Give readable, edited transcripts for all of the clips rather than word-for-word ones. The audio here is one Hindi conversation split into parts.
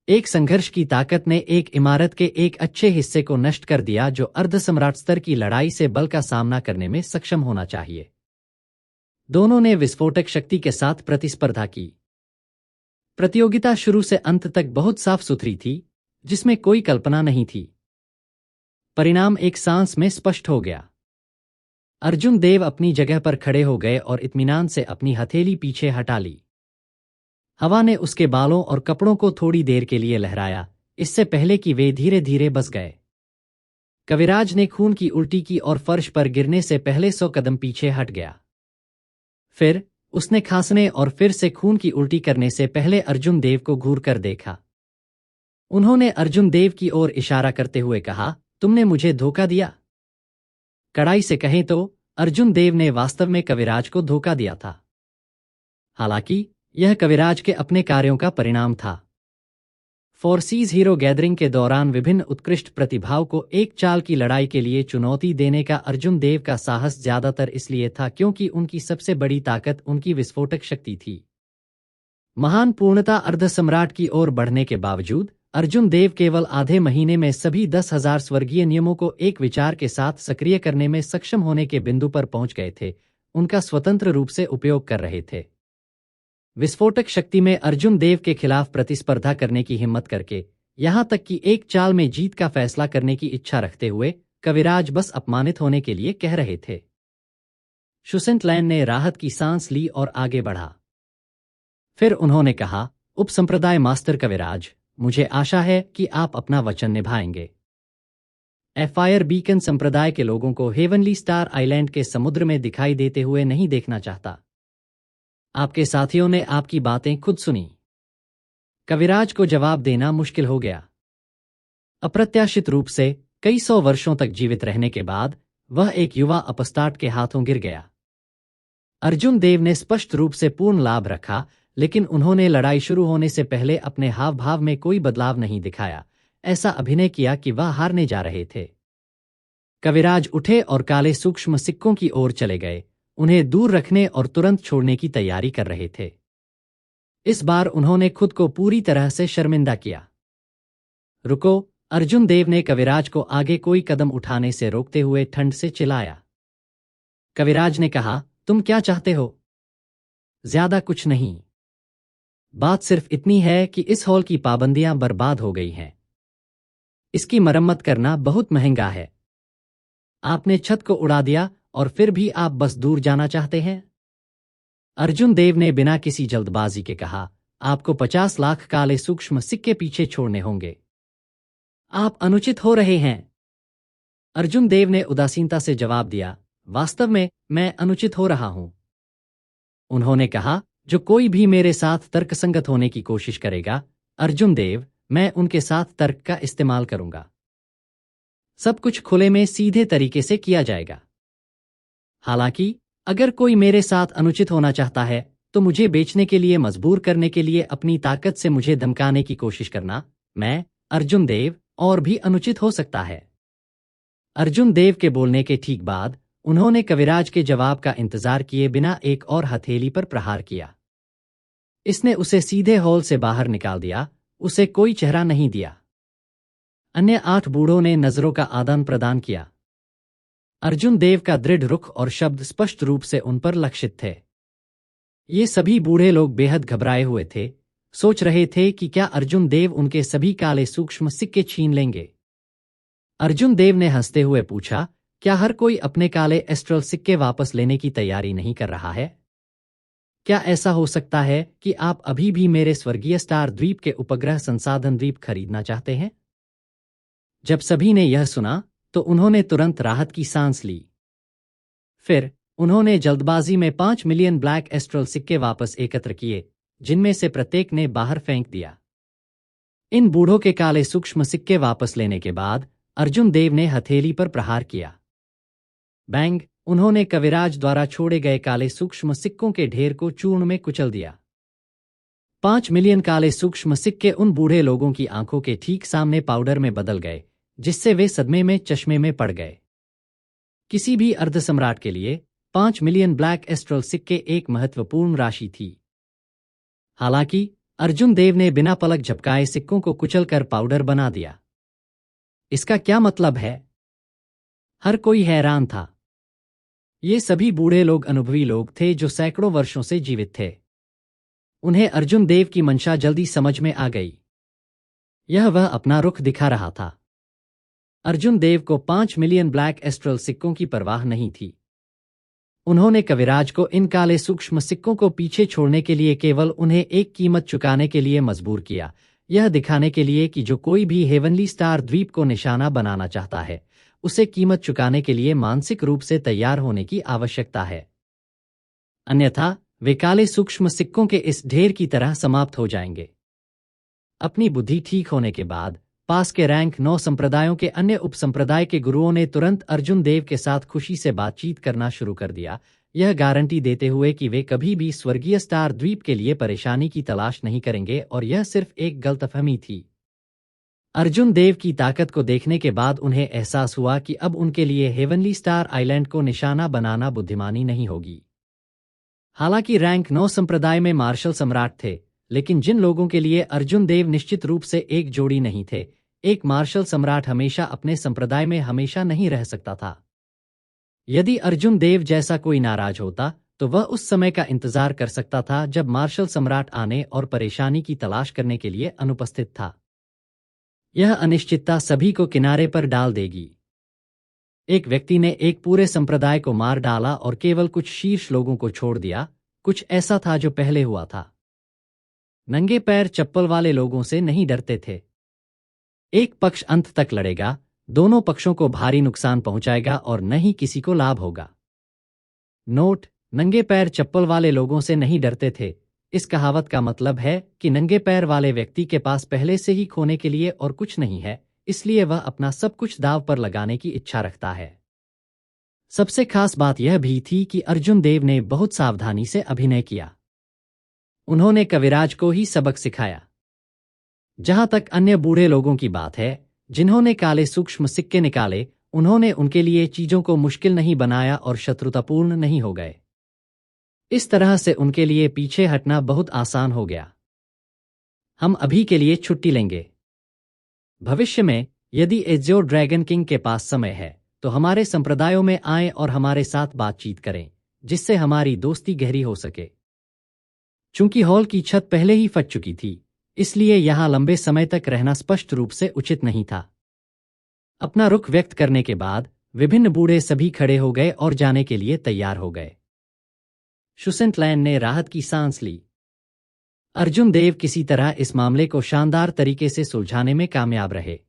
एक संघर्ष की ताकत ने एक इमारत के एक अच्छे हिस्से को नष्ट कर दिया जो अर्धसम्राट स्तर की लड़ाई से बल का सामना करने में सक्षम होना चाहिए। दोनों ने विस्फोटक शक्ति के साथ प्रतिस्पर्धा की। प्रतियोगिता शुरू से अंत तक बहुत साफ सुथरी थी, जिसमें कोई कल्पना नहीं थी। परिणाम एक सांस में स्पष्ट हो गया। अर्जुन देव अपनी जगह पर खड़े हो गए और इत्मीनान से अपनी हथेली पीछे हटा ली। हवा ने उसके बालों और कपड़ों को थोड़ी देर के लिए लहराया, इससे पहले कि वे धीरे धीरे बस गए। कविराज ने खून की उल्टी की और फर्श पर गिरने से पहले 100 कदम पीछे हट गया। फिर उसने खांसने और फिर से खून की उल्टी करने से पहले अर्जुन देव को घूर कर देखा। उन्होंने अर्जुन देव की ओर इशारा करते हुए कहा, तुमने मुझे धोखा दिया। कड़ाई से कहें तो अर्जुन देव ने वास्तव में कविराज को धोखा दिया था। हालांकि यह कविराज के अपने कार्यों का परिणाम था। फोर्सीज हीरो गैदरिंग के दौरान विभिन्न उत्कृष्ट प्रतिभाओं को एक चाल की लड़ाई के लिए चुनौती देने का अर्जुन देव का साहस ज्यादातर इसलिए था क्योंकि उनकी सबसे बड़ी ताकत उनकी विस्फोटक शक्ति थी। महान पूर्णता अर्धसम्राट की ओर बढ़ने के बावजूद अर्जुन देव केवल आधे महीने में सभी 10,000 स्वर्गीय नियमों को एक विचार के साथ सक्रिय करने में सक्षम होने के बिंदु पर पहुंच गए थे, उनका स्वतंत्र रूप से उपयोग कर रहे थे। विस्फोटक शक्ति में अर्जुन देव के खिलाफ प्रतिस्पर्धा करने की हिम्मत करके, यहां तक कि एक चाल में जीत का फैसला करने की इच्छा रखते हुए, कविराज बस अपमानित होने के लिए कह रहे थे। शुसेंटलैंड ने राहत की सांस ली और आगे बढ़ा। फिर उन्होंने कहा, उपसंप्रदाय मास्टर कविराज, मुझे आशा है कि आप अपना वचन निभाएंगे। फायर बीकन संप्रदाय के लोगों को हेवनली स्टार आइलैंड के समुद्र में दिखाई देते हुए नहीं देखना चाहता। आपके साथियों ने आपकी बातें खुद सुनी। कविराज को जवाब देना मुश्किल हो गया। अप्रत्याशित रूप से कई 100 वर्षों तक जीवित रहने के बाद वह एक युवा अपस्टार्ट के हाथों गिर गया। अर्जुन देव ने स्पष्ट रूप से पूर्ण लाभ रखा, लेकिन उन्होंने लड़ाई शुरू होने से पहले अपने हाव भाव में कोई बदलाव नहीं दिखाया, ऐसा अभिनय किया कि वह हारने जा रहे थे। कविराज उठे और काले सूक्ष्म सिक्कों की ओर चले गए, उन्हें दूर रखने और तुरंत छोड़ने की तैयारी कर रहे थे। इस बार उन्होंने खुद को पूरी तरह से शर्मिंदा किया। रुको, अर्जुन देव ने कविराज को आगे कोई कदम उठाने से रोकते हुए ठंड से चिल्लाया। कविराज ने कहा, तुम क्या चाहते हो? ज्यादा कुछ नहीं। बात सिर्फ इतनी है कि इस हॉल की पाबंदियां बर्बाद हो गई हैं। इसकी मरम्मत करना बहुत महंगा है। आपने छत को उड़ा दिया और फिर भी आप बस दूर जाना चाहते हैं? अर्जुन देव ने बिना किसी जल्दबाजी के कहा, आपको 50 लाख काले सूक्ष्म सिक्के पीछे छोड़ने होंगे। आप अनुचित हो रहे हैं। अर्जुन देव ने उदासीनता से जवाब दिया, वास्तव में मैं अनुचित हो रहा हूं। उन्होंने कहा, जो कोई भी मेरे साथ तर्कसंगत होने की कोशिश करेगा, अर्जुन देव, मैं उनके साथ तर्क का इस्तेमाल करूंगा। सब कुछ खुले में सीधे तरीके से किया जाएगा। हालांकि अगर कोई मेरे साथ अनुचित होना चाहता है, तो मुझे बेचने के लिए मजबूर करने के लिए अपनी ताकत से मुझे धमकाने की कोशिश करना, मैं, अर्जुन देव, और भी अनुचित हो सकता है। अर्जुन देव के बोलने के ठीक बाद उन्होंने कविराज के जवाब का इंतजार किए बिना एक और हथेली पर प्रहार किया। इसने उसे सीधे हॉल से बाहर निकाल दिया, उसे कोई चेहरा नहीं दिया। अन्य 8 बूढ़ों ने नजरों का आदान प्रदान किया। अर्जुन देव का दृढ़ रुख और शब्द स्पष्ट रूप से उन पर लक्षित थे। ये सभी बूढ़े लोग बेहद घबराए हुए थे, सोच रहे थे कि क्या अर्जुन देव उनके सभी काले सूक्ष्म सिक्के छीन लेंगे। अर्जुन देव ने हंसते हुए पूछा, क्या हर कोई अपने काले एस्ट्रल सिक्के वापस लेने की तैयारी नहीं कर रहा है? क्या ऐसा हो सकता है कि आप अभी भी मेरे स्वर्गीय स्टार द्वीप के उपग्रह संसाधन द्वीप खरीदना चाहते हैं? जब सभी ने यह सुना, तो उन्होंने तुरंत राहत की सांस ली। फिर उन्होंने जल्दबाजी में 5 मिलियन ब्लैक एस्ट्रल सिक्के वापस एकत्र किए, जिनमें से प्रत्येक ने बाहर फेंक दिया। इन बूढ़ों के काले सूक्ष्म सिक्के वापस लेने के बाद अर्जुन देव ने हथेली पर प्रहार किया। बैंग! उन्होंने कविराज द्वारा छोड़े गए काले सूक्ष्म सिक्कों के ढेर को चूर्ण में कुचल दिया। 5 मिलियन काले सूक्ष्म सिक्के उन बूढ़े लोगों की आंखों के ठीक सामने पाउडर में बदल गए, जिससे वे सदमे में चश्मे में पड़ गए। किसी भी अर्धसम्राट के लिए 5 मिलियन ब्लैक एस्ट्रल सिक्के एक महत्वपूर्ण राशि थी। हालांकि अर्जुन देव ने बिना पलक झपकाए सिक्कों को कुचलकर पाउडर बना दिया। इसका क्या मतलब है? हर कोई हैरान था। ये सभी बूढ़े लोग अनुभवी लोग थे जो सैकड़ों वर्षों से जीवित थे। उन्हें अर्जुन देव की मंशा जल्दी समझ में आ गई। यह वह अपना रुख दिखा रहा था। अर्जुन देव को 5 मिलियन ब्लैक एस्ट्रल सिक्कों की परवाह नहीं थी। उन्होंने कविराज को इन काले सूक्ष्म सिक्कों को पीछे छोड़ने के लिए केवल उन्हें एक कीमत चुकाने के लिए मजबूर किया, यह दिखाने के लिए कि जो कोई भी हेवनली स्टार द्वीप को निशाना बनाना चाहता है, उसे कीमत चुकाने के लिए मानसिक रूप से तैयार होने की आवश्यकता है। अन्यथा वे काले सूक्ष्म सिक्कों के इस ढेर की तरह समाप्त हो जाएंगे। अपनी बुद्धि ठीक होने के बाद पास के रैंक 9 संप्रदायों के अन्य उपसंप्रदाय के गुरुओं ने तुरंत अर्जुन देव के साथ खुशी से बातचीत करना शुरू कर दिया, यह गारंटी देते हुए कि वे कभी भी स्वर्गीय स्टार द्वीप के लिए परेशानी की तलाश नहीं करेंगे और यह सिर्फ एक गलतफहमी थी। अर्जुन देव की ताकत को देखने के बाद उन्हें एहसास हुआ कि अब उनके लिए हेवनली स्टार आइलैंड को निशाना बनाना बुद्धिमानी नहीं होगी। हालांकि रैंक 9 संप्रदाय में मार्शल सम्राट थे, लेकिन जिन लोगों के लिए अर्जुन देव निश्चित रूप से एक जोड़ी नहीं थे, एक मार्शल सम्राट हमेशा अपने संप्रदाय में हमेशा नहीं रह सकता था। यदि अर्जुन देव जैसा कोई नाराज होता तो वह उस समय का इंतजार कर सकता था जब मार्शल सम्राट आने और परेशानी की तलाश करने के लिए अनुपस्थित था। यह अनिश्चितता सभी को किनारे पर डाल देगी। एक व्यक्ति ने एक पूरे संप्रदाय को मार डाला और केवल कुछ शीर्ष लोगों को छोड़ दिया। कुछ ऐसा था जो पहले हुआ था। नंगे पैर चप्पल वाले लोगों से नहीं डरते थे। एक पक्ष अंत तक लड़ेगा, दोनों पक्षों को भारी नुकसान पहुंचाएगा और न ही किसी को लाभ होगा। नोट: नंगे पैर चप्पल वाले लोगों से नहीं डरते थे। इस कहावत का मतलब है कि नंगे पैर वाले व्यक्ति के पास पहले से ही खोने के लिए और कुछ नहीं है, इसलिए वह अपना सब कुछ दांव पर लगाने की इच्छा रखता है। सबसे खास बात यह भी थी कि अर्जुन देव ने बहुत सावधानी से अभिनय किया। उन्होंने कविराज को ही सबक सिखाया। जहां तक अन्य बूढ़े लोगों की बात है, जिन्होंने काले सूक्ष्म सिक्के निकाले, उन्होंने उनके लिए चीजों को मुश्किल नहीं बनाया और शत्रुतापूर्ण नहीं हो गए। इस तरह से उनके लिए पीछे हटना बहुत आसान हो गया। हम अभी के लिए छुट्टी लेंगे। भविष्य में यदि एज़्योर ड्रैगन किंग के पास समय है तो हमारे संप्रदायों में आएं और हमारे साथ बातचीत करें, जिससे हमारी दोस्ती गहरी हो सके। चूंकि हॉल की छत पहले ही फट चुकी थी, इसलिए यहां लंबे समय तक रहना स्पष्ट रूप से उचित नहीं था। अपना रुख व्यक्त करने के बाद विभिन्न बूढ़े सभी खड़े हो गए और जाने के लिए तैयार हो गए। शुसेंटलैंड ने राहत की सांस ली। अर्जुन देव किसी तरह इस मामले को शानदार तरीके से सुलझाने में कामयाब रहे।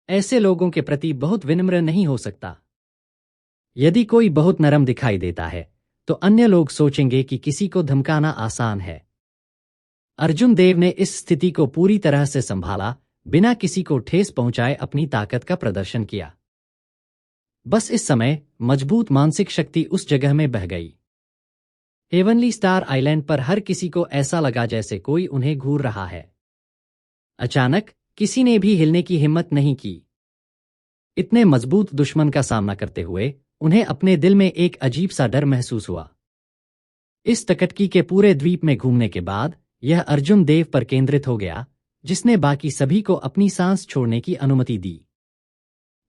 ऐसे लोगों के प्रति बहुत विनम्र नहीं हो सकता। यदि कोई बहुत नरम दिखाई देता है तो अन्य लोग सोचेंगे कि किसी को धमकाना आसान है। अर्जुन देव ने इस स्थिति को पूरी तरह से संभाला, बिना किसी को ठेस पहुंचाए अपनी ताकत का प्रदर्शन किया। बस इस समय मजबूत मानसिक शक्ति उस जगह में बह गई। हेवनली स्टार आइलैंड पर हर किसी को ऐसा लगा जैसे कोई उन्हें घूर रहा है। अचानक किसी ने भी हिलने की हिम्मत नहीं की। इतने मजबूत दुश्मन का सामना करते हुए उन्हें अपने दिल में एक अजीब सा डर महसूस हुआ। इस टकटकी के पूरे द्वीप में घूमने के बाद यह अर्जुन देव पर केंद्रित हो गया, जिसने बाकी सभी को अपनी सांस छोड़ने की अनुमति दी।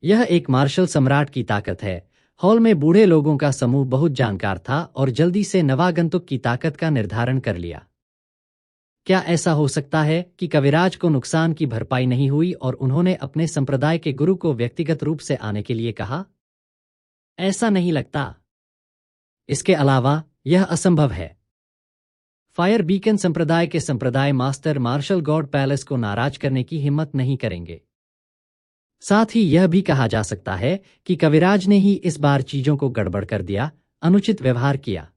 यह एक मार्शल सम्राट की ताकत है। हॉल में बूढ़े लोगों का समूह बहुत जानकार था और जल्दी से नवागंतुक की ताकत का निर्धारण कर लिया। क्या ऐसा हो सकता है कि कविराज को नुकसान की भरपाई नहीं हुई और उन्होंने अपने संप्रदाय के गुरु को व्यक्तिगत रूप से आने के लिए कहा? ऐसा नहीं लगता। इसके अलावा यह असंभव है। फायर बीकन संप्रदाय के संप्रदाय मास्टर मार्शल गॉड पैलेस को नाराज करने की हिम्मत नहीं करेंगे। साथ ही यह भी कहा जा सकता है कि कविराज ने ही इस बार चीजों को गड़बड़ कर दिया, अनुचित व्यवहार किया।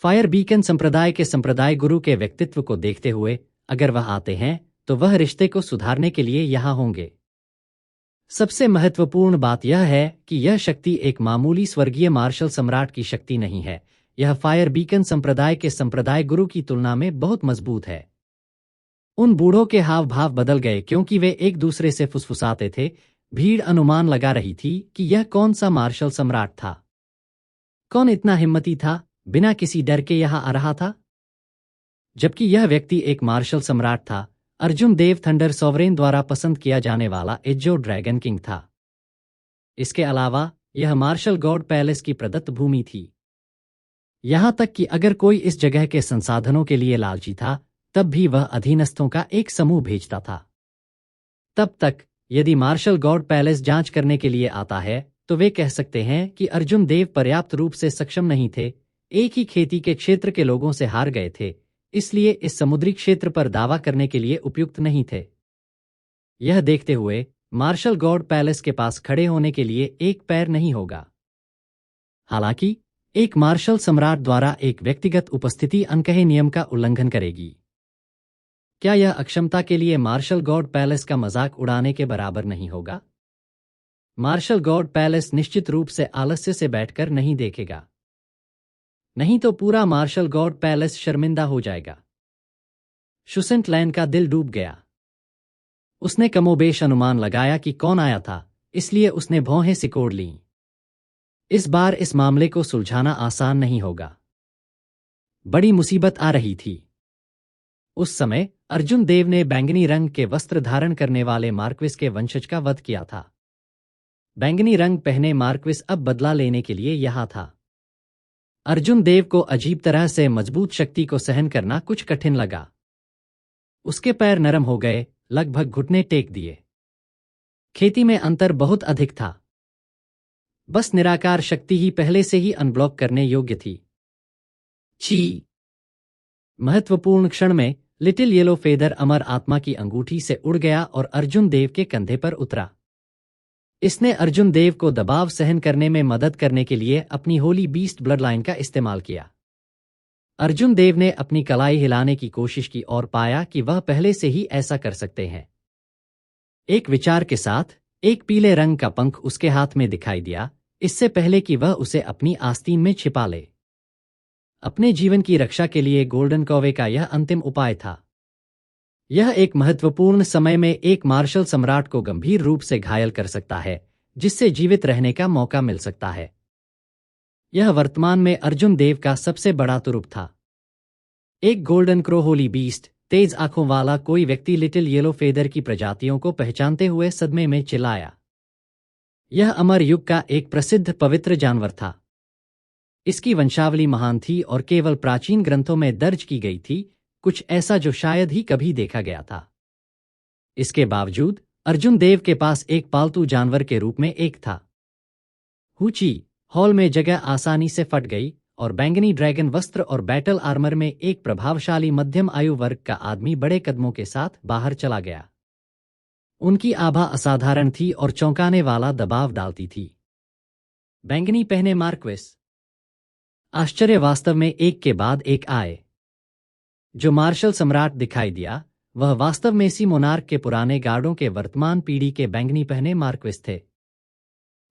फायर बीकन संप्रदाय के संप्रदाय गुरु के व्यक्तित्व को देखते हुए अगर वह आते हैं तो वह रिश्ते को सुधारने के लिए यहां होंगे। सबसे महत्वपूर्ण बात यह है कि यह शक्ति एक मामूली स्वर्गीय मार्शल सम्राट की शक्ति नहीं है। यह फायर बीकन संप्रदाय के संप्रदाय गुरु की तुलना में बहुत मजबूत है। उन बूढ़ों के हाव भाव बदल गए क्योंकि वे एक दूसरे से फुसफुसाते थे। भीड़ अनुमान लगा रही थी कि यह कौन सा मार्शल सम्राट था। कौन इतना हिम्मती था, बिना किसी डर के यहां आ रहा था। जबकि यह व्यक्ति एक मार्शल सम्राट था। अर्जुन देव थंडर सॉवरेन द्वारा पसंद किया जाने वाला एजो ड्रैगन किंग था। इसके अलावा यह मार्शल गॉड पैलेस की प्रदत्त भूमि थी। यहां तक कि अगर कोई इस जगह के संसाधनों के लिए लालची था, तब भी वह अधीनस्थों का एक समूह भेजता था। तब तक यदि मार्शल गॉड पैलेस जांच करने के लिए आता है, तो वे कह सकते हैं कि अर्जुन देव पर्याप्त रूप से सक्षम नहीं थे, एक ही खेती के क्षेत्र के लोगों से हार गए थे, इसलिए इस समुद्री क्षेत्र पर दावा करने के लिए उपयुक्त नहीं थे। यह देखते हुए मार्शल गॉड पैलेस के पास खड़े होने के लिए एक पैर नहीं होगा। हालांकि एक मार्शल सम्राट द्वारा एक व्यक्तिगत उपस्थिति अनकहे नियम का उल्लंघन करेगी। क्या यह अक्षमता के लिए मार्शल गॉड पैलेस का मजाक उड़ाने के बराबर नहीं होगा? मार्शल गॉड पैलेस निश्चित रूप से आलस्य से बैठकर नहीं देखेगा, नहीं तो पूरा मार्शल गॉड पैलेस शर्मिंदा हो जाएगा। शुसेंट लैन का दिल डूब गया। उसने कमोबेश अनुमान लगाया कि कौन आया था, इसलिए उसने भौहें सिकोड़ लीं। इस बार इस मामले को सुलझाना आसान नहीं होगा। बड़ी मुसीबत आ रही थी। उस समय अर्जुन देव ने बैंगनी रंग के वस्त्र धारण करने वाले मार्क्विस के वंशज का वध किया था। बैंगनी रंग पहने मार्क्विस अब बदला लेने के लिए यहां था। अर्जुन देव को अजीब तरह से मजबूत शक्ति को सहन करना कुछ कठिन लगा। उसके पैर नरम हो गए, लगभग घुटने टेक दिए। खेती में अंतर बहुत अधिक था। बस निराकार शक्ति ही पहले से ही अनब्लॉक करने योग्य थी। छी! महत्वपूर्ण क्षण में लिटिल येलो फेदर अमर आत्मा की अंगूठी से उड़ गया और अर्जुन देव के कंधे पर उतरा। इसने अर्जुन देव को दबाव सहन करने में मदद करने के लिए अपनी होली बीस्ट ब्लड लाइन का इस्तेमाल किया। अर्जुन देव ने अपनी कलाई हिलाने की कोशिश की और पाया कि वह पहले से ही ऐसा कर सकते हैं। एक विचार के साथ एक पीले रंग का पंख उसके हाथ में दिखाई दिया, इससे पहले कि वह उसे अपनी आस्तीन में छिपा ले। अपने जीवन की रक्षा के लिए गोल्डन कौवे का यह अंतिम उपाय था। यह एक महत्वपूर्ण समय में एक मार्शल सम्राट को गंभीर रूप से घायल कर सकता है, जिससे जीवित रहने का मौका मिल सकता है। यह वर्तमान में अर्जुन देव का सबसे बड़ा तुरुप था। एक गोल्डन क्रो होली बीस्ट, तेज आंखों वाला कोई व्यक्ति लिटिल येलो फेदर की प्रजातियों को पहचानते हुए सदमे में चिल्लाया। यह अमर युग का एक प्रसिद्ध पवित्र जानवर था। इसकी वंशावली महान थी और केवल प्राचीन ग्रंथों में दर्ज की गई थी, कुछ ऐसा जो शायद ही कभी देखा गया था। इसके बावजूद अर्जुन देव के पास एक पालतू जानवर के रूप में एक था। हुची हॉल में जगह आसानी से फट गई और बैंगनी ड्रैगन वस्त्र और बैटल आर्मर में एक प्रभावशाली मध्यम आयु वर्ग का आदमी बड़े कदमों के साथ बाहर चला गया। उनकी आभा असाधारण थी और चौंकाने वाला दबाव डालती थी। बैंगनी पहने मार्क्विस। आश्चर्य वास्तव में एक के बाद एक आए। जो मार्शल सम्राट दिखाई दिया, वह वास्तव में सी मोनार्क के पुराने गार्डों के वर्तमान पीढ़ी के बैंगनी पहने मार्क्विस थे।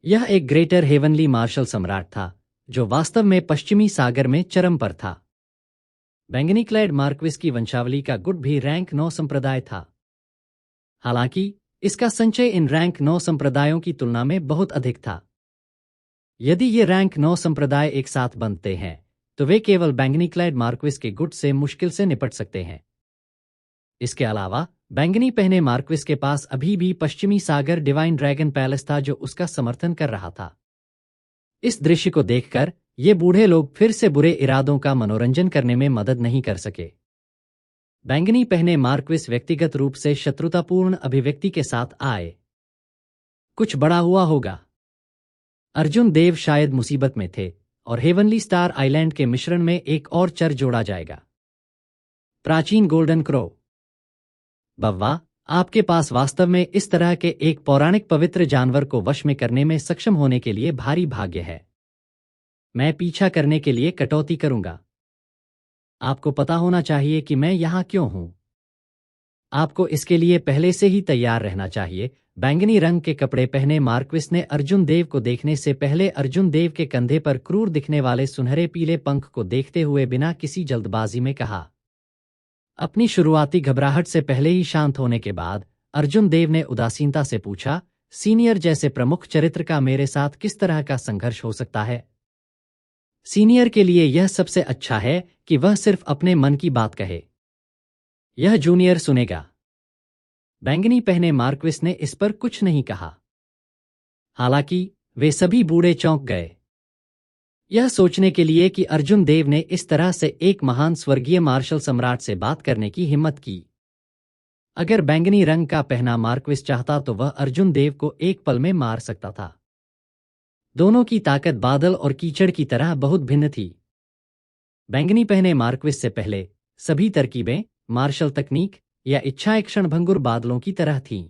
यह एक ग्रेटर हेवनली मार्शल सम्राट था, जो वास्तव में पश्चिमी सागर में चरम पर था। बैंगनी क्लैड मार्क्विस की वंशावली का गुट भी रैंक 9 संप्रदाय था। हालांकि इसका संचय इन रैंक 9 संप्रदायों की तुलना में बहुत अधिक था। यदि ये रैंक 9 संप्रदाय एक साथ बनते हैं, तो वे केवल बैंगनी क्लैड मार्क्विस के गुट से मुश्किल से निपट सकते हैं। इसके अलावा बैंगनी पहने मार्क्विस के पास अभी भी पश्चिमी सागर डिवाइन ड्रैगन पैलेस था, जो उसका समर्थन कर रहा था। इस दृश्य को देखकर ये बूढ़े लोग फिर से बुरे इरादों का मनोरंजन करने में मदद नहीं कर सके। बैंगनी पहने मार्क्विस व्यक्तिगत रूप से शत्रुतापूर्ण अभिव्यक्ति के साथ आए। कुछ बड़ा हुआ होगा। अर्जुन देव शायद मुसीबत में थे और हेवनली स्टार आइलैंड के मिश्रण में एक और चर जोड़ा जाएगा। प्राचीन गोल्डन क्रो। बव्वा, आपके पास वास्तव में इस तरह के एक पौराणिक पवित्र जानवर को वश में करने में सक्षम होने के लिए भारी भाग्य है। मैं पीछा करने के लिए कटौती करूंगा। आपको पता होना चाहिए कि मैं यहां क्यों हूं। आपको इसके लिए पहले से ही तैयार रहना चाहिए। बैंगनी रंग के कपड़े पहने मार्क्विस ने अर्जुन देव को देखने से पहले अर्जुन देव के कंधे पर क्रूर दिखने वाले सुनहरे पीले पंख को देखते हुए बिना किसी जल्दबाजी में कहा। अपनी शुरुआती घबराहट से पहले ही शांत होने के बाद अर्जुन देव ने उदासीनता से पूछा, सीनियर जैसे प्रमुख चरित्र का मेरे साथ किस तरह का संघर्ष हो सकता है? सीनियर के लिए यह सबसे अच्छा है कि वह सिर्फ अपने मन की बात कहे। यह जूनियर सुनेगा। बैंगनी पहने मार्क्विस ने इस पर कुछ नहीं कहा। हालांकि वे सभी बूढ़े चौंक गए, यह सोचने के लिए कि अर्जुन देव ने इस तरह से एक महान स्वर्गीय मार्शल सम्राट से बात करने की हिम्मत की। अगर बैंगनी रंग का पहना मार्क्विस चाहता तो वह अर्जुन देव को एक पल में मार सकता था। दोनों की ताकत बादल और कीचड़ की तरह बहुत भिन्न थी। बैंगनी पहने मार्क्विस से पहले सभी तरकीबें, मार्शल तकनीक या इच्छाएं क्षणभंगुर बादलों की तरह थीं।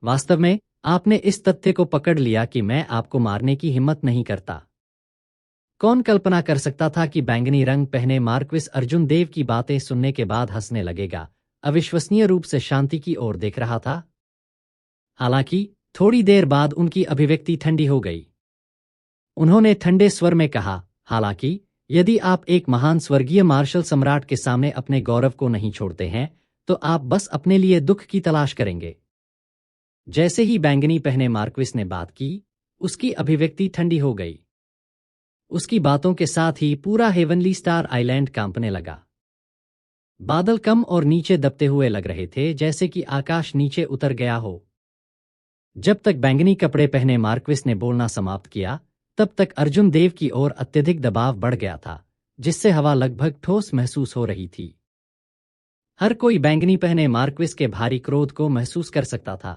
वास्तव में आपने इस तथ्य को पकड़ लिया कि मैं आपको मारने की हिम्मत नहीं करता। कौन कल्पना कर सकता था कि बैंगनी रंग पहने मार्क्विस अर्जुन देव की बातें सुनने के बाद हंसने लगेगा, अविश्वसनीय रूप से शांति की ओर देख रहा था। हालांकि थोड़ी देर बाद उनकी अभिव्यक्ति ठंडी हो गई। उन्होंने ठंडे स्वर में कहा, हालांकि यदि आप एक महान स्वर्गीय मार्शल सम्राट के सामने अपने गौरव को नहीं छोड़ते हैं तो आप बस अपने लिए दुख की तलाश करेंगे। जैसे ही बैंगनी पहने मार्क्विस ने बात की, उसकी अभिव्यक्ति ठंडी हो गई। उसकी बातों के साथ ही पूरा हेवनली स्टार आइलैंड कांपने लगा। बादल कम और नीचे दबते हुए लग रहे थे, जैसे कि आकाश नीचे उतर गया हो। जब तक बैंगनी कपड़े पहने मार्क्विस ने बोलना समाप्त किया, तब तक अर्जुन देव की ओर अत्यधिक दबाव बढ़ गया था, जिससे हवा लगभग ठोस महसूस हो रही थी। हर कोई बैंगनी पहने मार्क्विस के भारी क्रोध को महसूस कर सकता था।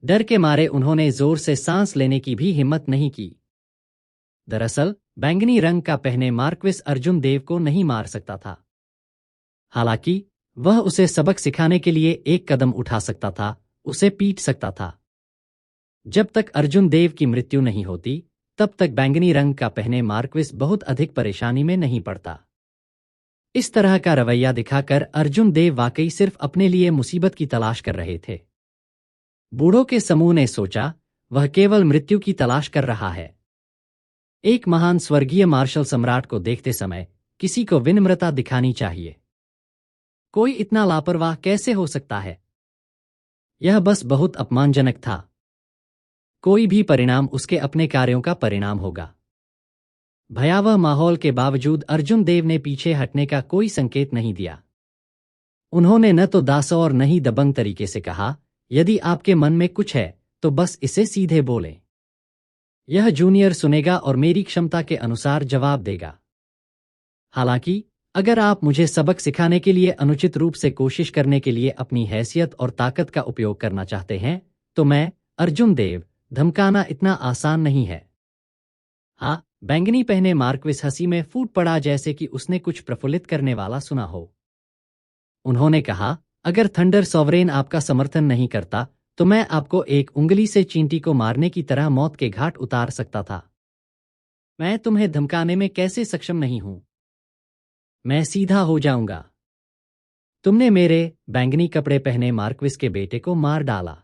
डर के मारे उन्होंने जोर से सांस लेने की भी हिम्मत नहीं की। दरअसल बैंगनी रंग का पहने मार्क्विस अर्जुन देव को नहीं मार सकता था। हालांकि वह उसे सबक सिखाने के लिए एक कदम उठा सकता था, उसे पीट सकता था। जब तक अर्जुन देव की मृत्यु नहीं होती, तब तक बैंगनी रंग का पहने मार्क्विस बहुत अधिक परेशानी में नहीं पड़ता। इस तरह का रवैया दिखाकर अर्जुन देव वाकई सिर्फ अपने लिए मुसीबत की तलाश कर रहे थे। बूढ़ों के समूह ने सोचा, वह केवल मृत्यु की तलाश कर रहा है। एक महान स्वर्गीय मार्शल सम्राट को देखते समय किसी को विनम्रता दिखानी चाहिए। कोई इतना लापरवाह कैसे हो सकता है? यह बस बहुत अपमानजनक था। कोई भी परिणाम उसके अपने कार्यों का परिणाम होगा। भयावह माहौल के बावजूद अर्जुन देव ने पीछे हटने का कोई संकेत नहीं दिया। उन्होंने न तो दास और न ही दबंग तरीके से कहा, यदि आपके मन में कुछ है तो बस इसे सीधे बोलें। यह जूनियर सुनेगा और मेरी क्षमता के अनुसार जवाब देगा। हालांकि अगर आप मुझे सबक सिखाने के लिए अनुचित रूप से कोशिश करने के लिए अपनी हैसियत और ताकत का उपयोग करना चाहते हैं तो मैं, अर्जुन देव, धमकाना इतना आसान नहीं है। हाँ, बैंगनी पहने मार्क्विस हंसी में फूट पड़ा, जैसे कि उसने कुछ प्रफुल्लित करने वाला सुना हो। उन्होंने कहा, अगर थंडर सॉवरेन आपका समर्थन नहीं करता तो मैं आपको एक उंगली से चींटी को मारने की तरह मौत के घाट उतार सकता था। मैं तुम्हें धमकाने में कैसे सक्षम नहीं हूं? मैं सीधा हो जाऊंगा। तुमने मेरे बैंगनी कपड़े पहने मार्क्विस के बेटे को मार डाला।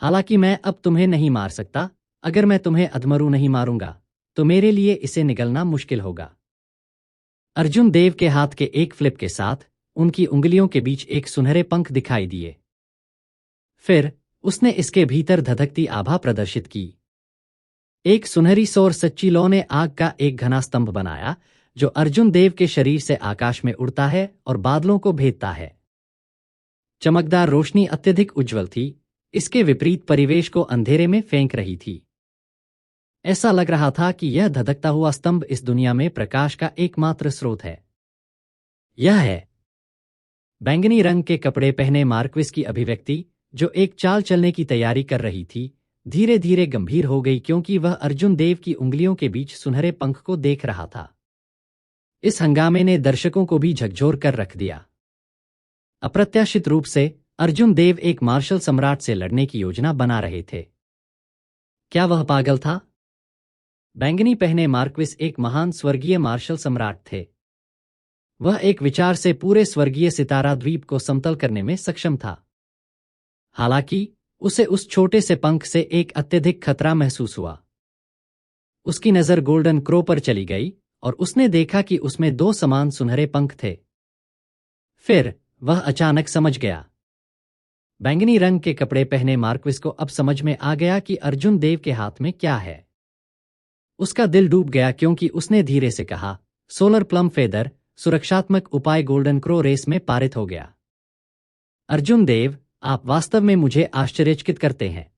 हालांकि मैं अब तुम्हें नहीं मार सकता। अगर मैं तुम्हें अधमरू नहीं मारूंगा तो मेरे लिए इसे निगलना मुश्किल होगा। अर्जुन देव के हाथ के एक फ्लिप के साथ उनकी उंगलियों के बीच एक सुनहरे पंख दिखाई दिए। फिर उसने इसके भीतर धधकती आभा प्रदर्शित की। एक सुनहरी सौर सच्ची लौ ने आग का एक घना स्तंभ बनाया, जो अर्जुन देव के शरीर से आकाश में उड़ता है और बादलों को भेदता है। चमकदार रोशनी अत्यधिक उज्ज्वल थी, इसके विपरीत परिवेश को अंधेरे में फेंक रही थी। ऐसा लग रहा था कि यह धधकता हुआ स्तंभ इस दुनिया में प्रकाश का एकमात्र स्रोत है। यह है। बैंगनी रंग के कपड़े पहने मार्क्विस की अभिव्यक्ति, जो एक चाल चलने की तैयारी कर रही थी, धीरे धीरे गंभीर हो गई, क्योंकि वह अर्जुन देव की उंगलियों के बीच सुनहरे पंख को देख रहा था। इस हंगामे ने दर्शकों को भी झकझोर कर रख दिया। अप्रत्याशित रूप से अर्जुन देव एक मार्शल सम्राट से लड़ने की योजना बना रहे थे। क्या वह पागल था? बैंगनी पहने मार्क्विस एक महान स्वर्गीय मार्शल सम्राट थे। वह एक विचार से पूरे स्वर्गीय सितारा द्वीप को समतल करने में सक्षम था। हालांकि उसे उस छोटे से पंख से एक अत्यधिक खतरा महसूस हुआ। उसकी नजर गोल्डन क्रो पर चली गई और उसने देखा कि उसमें दो समान सुनहरे पंख थे। फिर वह अचानक समझ गया। बैंगनी रंग के कपड़े पहने मार्क्विस को अब समझ में आ गया कि अर्जुन देव के हाथ में क्या है। उसका दिल डूब गया, क्योंकि उसने धीरे से कहा, सोलर प्लम फेदर, सुरक्षात्मक उपाय गोल्डन क्रो रेस में पारित हो गया। अर्जुन देव, आप वास्तव में मुझे आश्चर्यचकित करते हैं।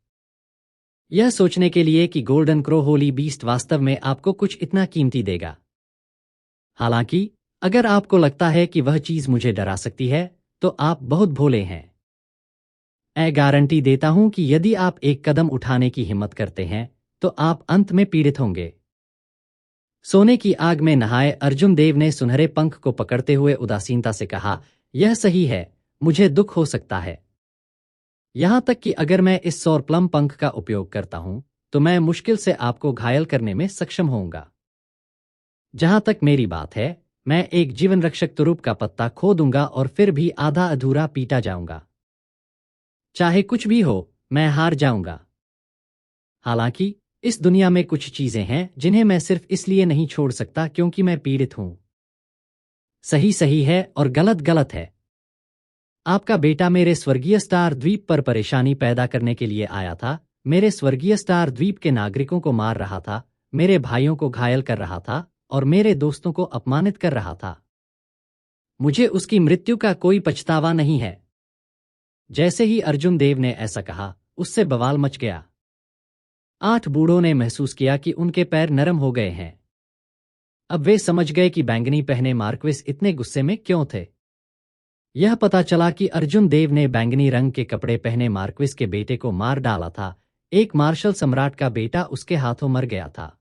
यह सोचने के लिए कि गोल्डन क्रो होली बीस्ट वास्तव में आपको कुछ इतना कीमती देगा। हालांकि अगर आपको लगता है कि वह चीज मुझे डरा सकती है, तो आप बहुत भोले हैं। मैं गारंटी देता हूं कि यदि आप एक कदम उठाने की हिम्मत करते हैं, तो आप अंत में पीड़ित होंगे। सोने की आग में नहाए अर्जुन देव ने सुनहरे पंख को पकड़ते हुए उदासीनता से कहा, यह सही है, मुझे दुख हो सकता है। यहां तक कि अगर मैं इस सौर प्लम पंख का उपयोग करता हूं, तो मैं मुश्किल से आपको घायल करने में सक्षम होऊंगा। जहां तक मेरी बात है, मैं एक जीवन रक्षक तुरुप का पत्ता खो दूंगा और फिर भी आधा अधूरा पीटा जाऊंगा। चाहे कुछ भी हो, मैं हार जाऊंगा। हालांकि इस दुनिया में कुछ चीजें हैं जिन्हें मैं सिर्फ इसलिए नहीं छोड़ सकता क्योंकि मैं पीड़ित हूं। सही सही है और गलत गलत है। आपका बेटा मेरे स्वर्गीय स्टार द्वीप पर परेशानी पैदा करने के लिए आया था, मेरे स्वर्गीय स्टार द्वीप के नागरिकों को मार रहा था, मेरे भाइयों को घायल कर रहा था और मेरे दोस्तों को अपमानित कर रहा था। मुझे उसकी मृत्यु का कोई पछतावा नहीं है। जैसे ही अर्जुन देव ने ऐसा कहा, उससे बवाल मच गया। 8 बूढ़ों ने महसूस किया कि उनके पैर नरम हो गए हैं। अब वे समझ गए कि बैंगनी पहने मार्क्विस इतने गुस्से में क्यों थे। यह पता चला कि अर्जुन देव ने बैंगनी रंग के कपड़े पहने मार्क्विस के बेटे को मार डाला था। एक मार्शल सम्राट का बेटा उसके हाथों मर गया था।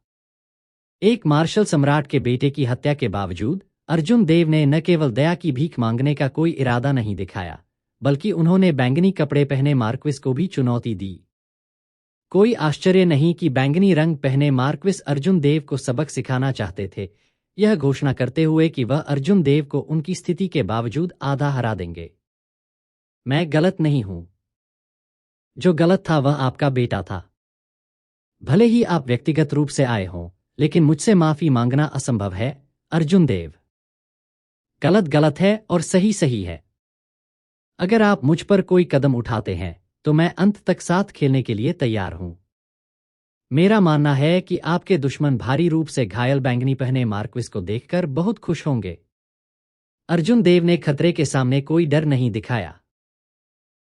एक मार्शल सम्राट के बेटे की हत्या के बावजूद अर्जुन देव ने न केवल दया की भीख मांगने का कोई इरादा नहीं दिखाया, बल्कि उन्होंने बैंगनी कपड़े पहने मार्क्विस को भी चुनौती दी। कोई आश्चर्य नहीं कि बैंगनी रंग पहने मार्क्विस अर्जुन देव को सबक सिखाना चाहते थे, यह घोषणा करते हुए कि वह अर्जुन देव को उनकी स्थिति के बावजूद आधा हरा देंगे। मैं गलत नहीं हूं। जो गलत था वह आपका बेटा था। भले ही आप व्यक्तिगत रूप से आए हों, लेकिन मुझसे माफी मांगना असंभव है, अर्जुन देव। गलत गलत है और सही सही है। अगर आप मुझ पर कोई कदम उठाते हैं, तो मैं अंत तक साथ खेलने के लिए तैयार हूं। मेरा मानना है कि आपके दुश्मन भारी रूप से घायल बैंगनी पहने मार्क्विस को देखकर बहुत खुश होंगे। अर्जुन देव ने खतरे के सामने कोई डर नहीं दिखाया।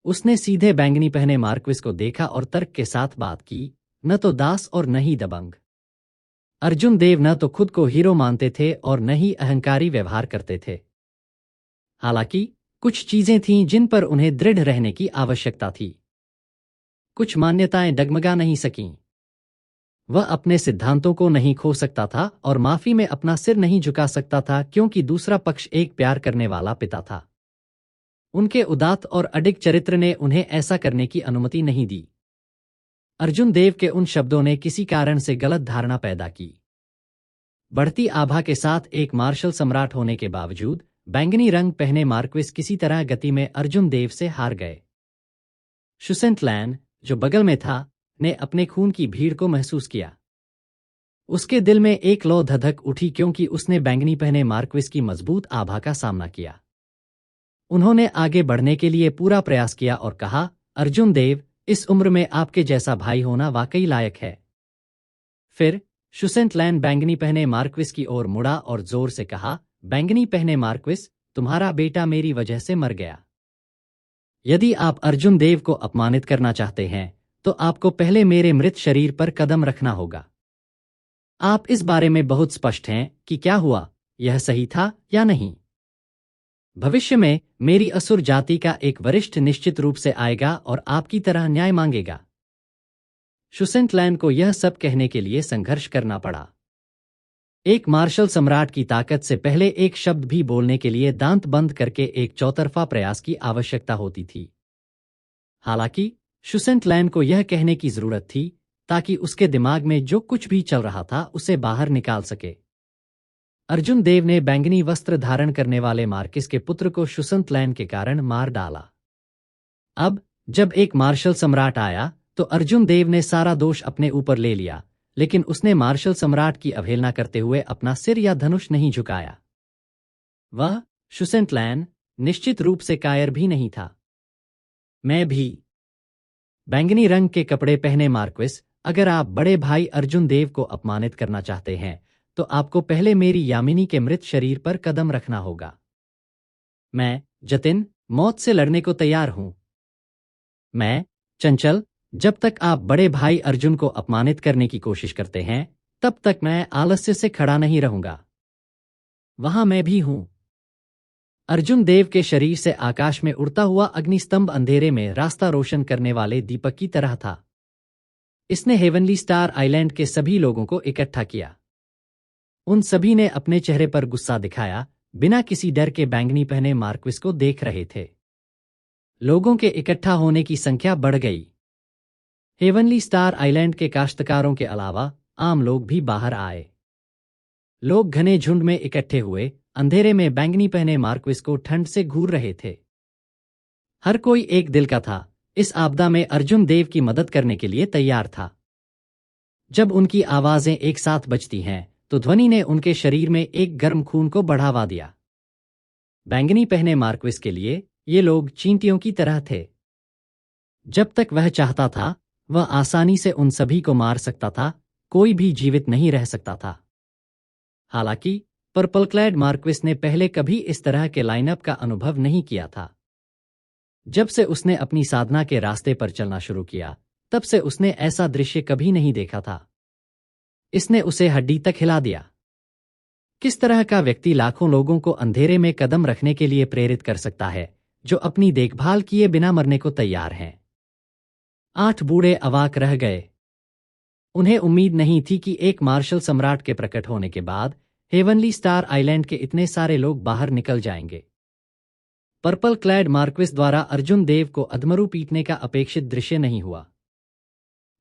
उसने सीधे बैंगनी पहने मार्क्विस को देखा और तर्क के साथ बात की, न तो दास और न ही दबंग। अर्जुन देव न तो खुद को हीरो मानते थे और न ही अहंकारी व्यवहार करते थे। हालांकि कुछ चीजें थीं जिन पर उन्हें दृढ़ रहने की आवश्यकता थी। कुछ मान्यताएं डगमगा नहीं सकीं। वह अपने सिद्धांतों को नहीं खो सकता था और माफी में अपना सिर नहीं झुका सकता था क्योंकि दूसरा पक्ष एक प्यार करने वाला पिता था। उनके उदात्त और अडिग चरित्र ने उन्हें ऐसा करने की अनुमति नहीं दी। अर्जुन देव के उन शब्दों ने किसी कारण से गलत धारणा पैदा की। बढ़ती आभा के साथ एक मार्शल सम्राट होने के बावजूद बैंगनी रंग पहने मार्क्विस किसी तरह गति में अर्जुन देव से हार गए। शुसेंटलैन, जो बगल में था, ने अपने खून की भीड़ को महसूस किया। उसके दिल में एक लौ धधक उठी क्योंकि उसने बैंगनी पहने मार्क्विस की मजबूत आभा का सामना किया। उन्होंने आगे बढ़ने के लिए पूरा प्रयास किया और कहा, अर्जुन देव, इस उम्र में आपके जैसा भाई होना वाकई लायक है। फिर शुसेंटलैन बैंगनी पहने मार्क्विस की ओर मुड़ा और जोर से कहा, बैंगनी पहने मार्क्विस, तुम्हारा बेटा मेरी वजह से मर गया। यदि आप अर्जुन देव को अपमानित करना चाहते हैं, तो आपको पहले मेरे मृत शरीर पर कदम रखना होगा। आप इस बारे में बहुत स्पष्ट हैं कि क्या हुआ, यह सही था या नहीं। भविष्य में मेरी असुर जाति का एक वरिष्ठ निश्चित रूप से आएगा और आपकी तरह न्याय मांगेगा। शुसेंटलैन को यह सब कहने के लिए संघर्ष करना पड़ा। एक मार्शल सम्राट की ताकत से पहले एक शब्द भी बोलने के लिए दांत बंद करके एक चौतरफा प्रयास की आवश्यकता होती थी। हालांकि शुसेंटलैन को यह कहने की जरूरत थी ताकि उसके दिमाग में जो कुछ भी चल रहा था उसे बाहर निकाल सके। अर्जुन देव ने बैंगनी वस्त्र धारण करने वाले मार्किस के पुत्र को शुसेंटलैन के कारण मार डाला। अब जब एक मार्शल सम्राट आया तो अर्जुन देव ने सारा दोष अपने ऊपर ले लिया, लेकिन उसने मार्शल सम्राट की अवहेलना करते हुए अपना सिर या धनुष नहीं झुकाया। वह शुसेंटलैन निश्चित रूप से कायर भी नहीं था। मैं भी। बैंगनी रंग के कपड़े पहने मार्क्विस, अगर आप बड़े भाई अर्जुन देव को अपमानित करना चाहते हैं, तो आपको पहले मेरी यामिनी के मृत शरीर पर कदम रखना होगा। मैं, जतिन, मौत से लड़ने को तैयार हूं। मैं, चंचल, जब तक आप बड़े भाई अर्जुन को अपमानित करने की कोशिश करते हैं, तब तक मैं आलस्य से खड़ा नहीं रहूंगा। वहां मैं भी हूं। अर्जुन देव के शरीर से आकाश में उड़ता हुआ अग्निस्तंभ अंधेरे में रास्ता रोशन करने वाले दीपक की तरह था। इसने हेवनली स्टार आइलैंड के सभी लोगों को इकट्ठा किया। उन सभी ने अपने चेहरे पर गुस्सा दिखाया, बिना किसी डर के बैंगनी पहने मार्क्विस को देख रहे थे। लोगों के इकट्ठा होने की संख्या बढ़ गई। हेवनली स्टार आइलैंड के काश्तकारों के अलावा आम लोग भी बाहर आए। लोग घने झुंड में इकट्ठे हुए, अंधेरे में बैंगनी पहने मार्क्विस को ठंड से घूर रहे थे। हर कोई एक दिल का था, इस आपदा में अर्जुन देव की मदद करने के लिए तैयार था। जब उनकी आवाजें एक साथ बजती हैं, तो ध्वनि ने उनके शरीर में एक गर्म खून को बढ़ावा दिया। बैंगनी पहने मार्क्विस के लिए ये लोग चींटियों की तरह थे। जब तक वह चाहता था, वह आसानी से उन सभी को मार सकता था, कोई भी जीवित नहीं रह सकता था। हालांकि पर्पल क्लैड मार्क्विस ने पहले कभी इस तरह के लाइनअप का अनुभव नहीं किया था। जब से उसने अपनी साधना के रास्ते पर चलना शुरू किया, तब से उसने ऐसा दृश्य कभी नहीं देखा था। इसने उसे हड्डी तक हिला दिया। किस तरह का व्यक्ति लाखों लोगों को अंधेरे में कदम रखने के लिए प्रेरित कर सकता है, जो अपनी देखभाल किए बिना मरने को तैयार हैं? 8 बूढ़े अवाक रह गए। उन्हें उम्मीद नहीं थी कि एक मार्शल सम्राट के प्रकट होने के बाद हेवनली स्टार आइलैंड के इतने सारे लोग बाहर निकल जाएंगे। पर्पल क्लैड मार्क्विस द्वारा अर्जुन देव को अधमरू पीटने का अपेक्षित दृश्य नहीं हुआ।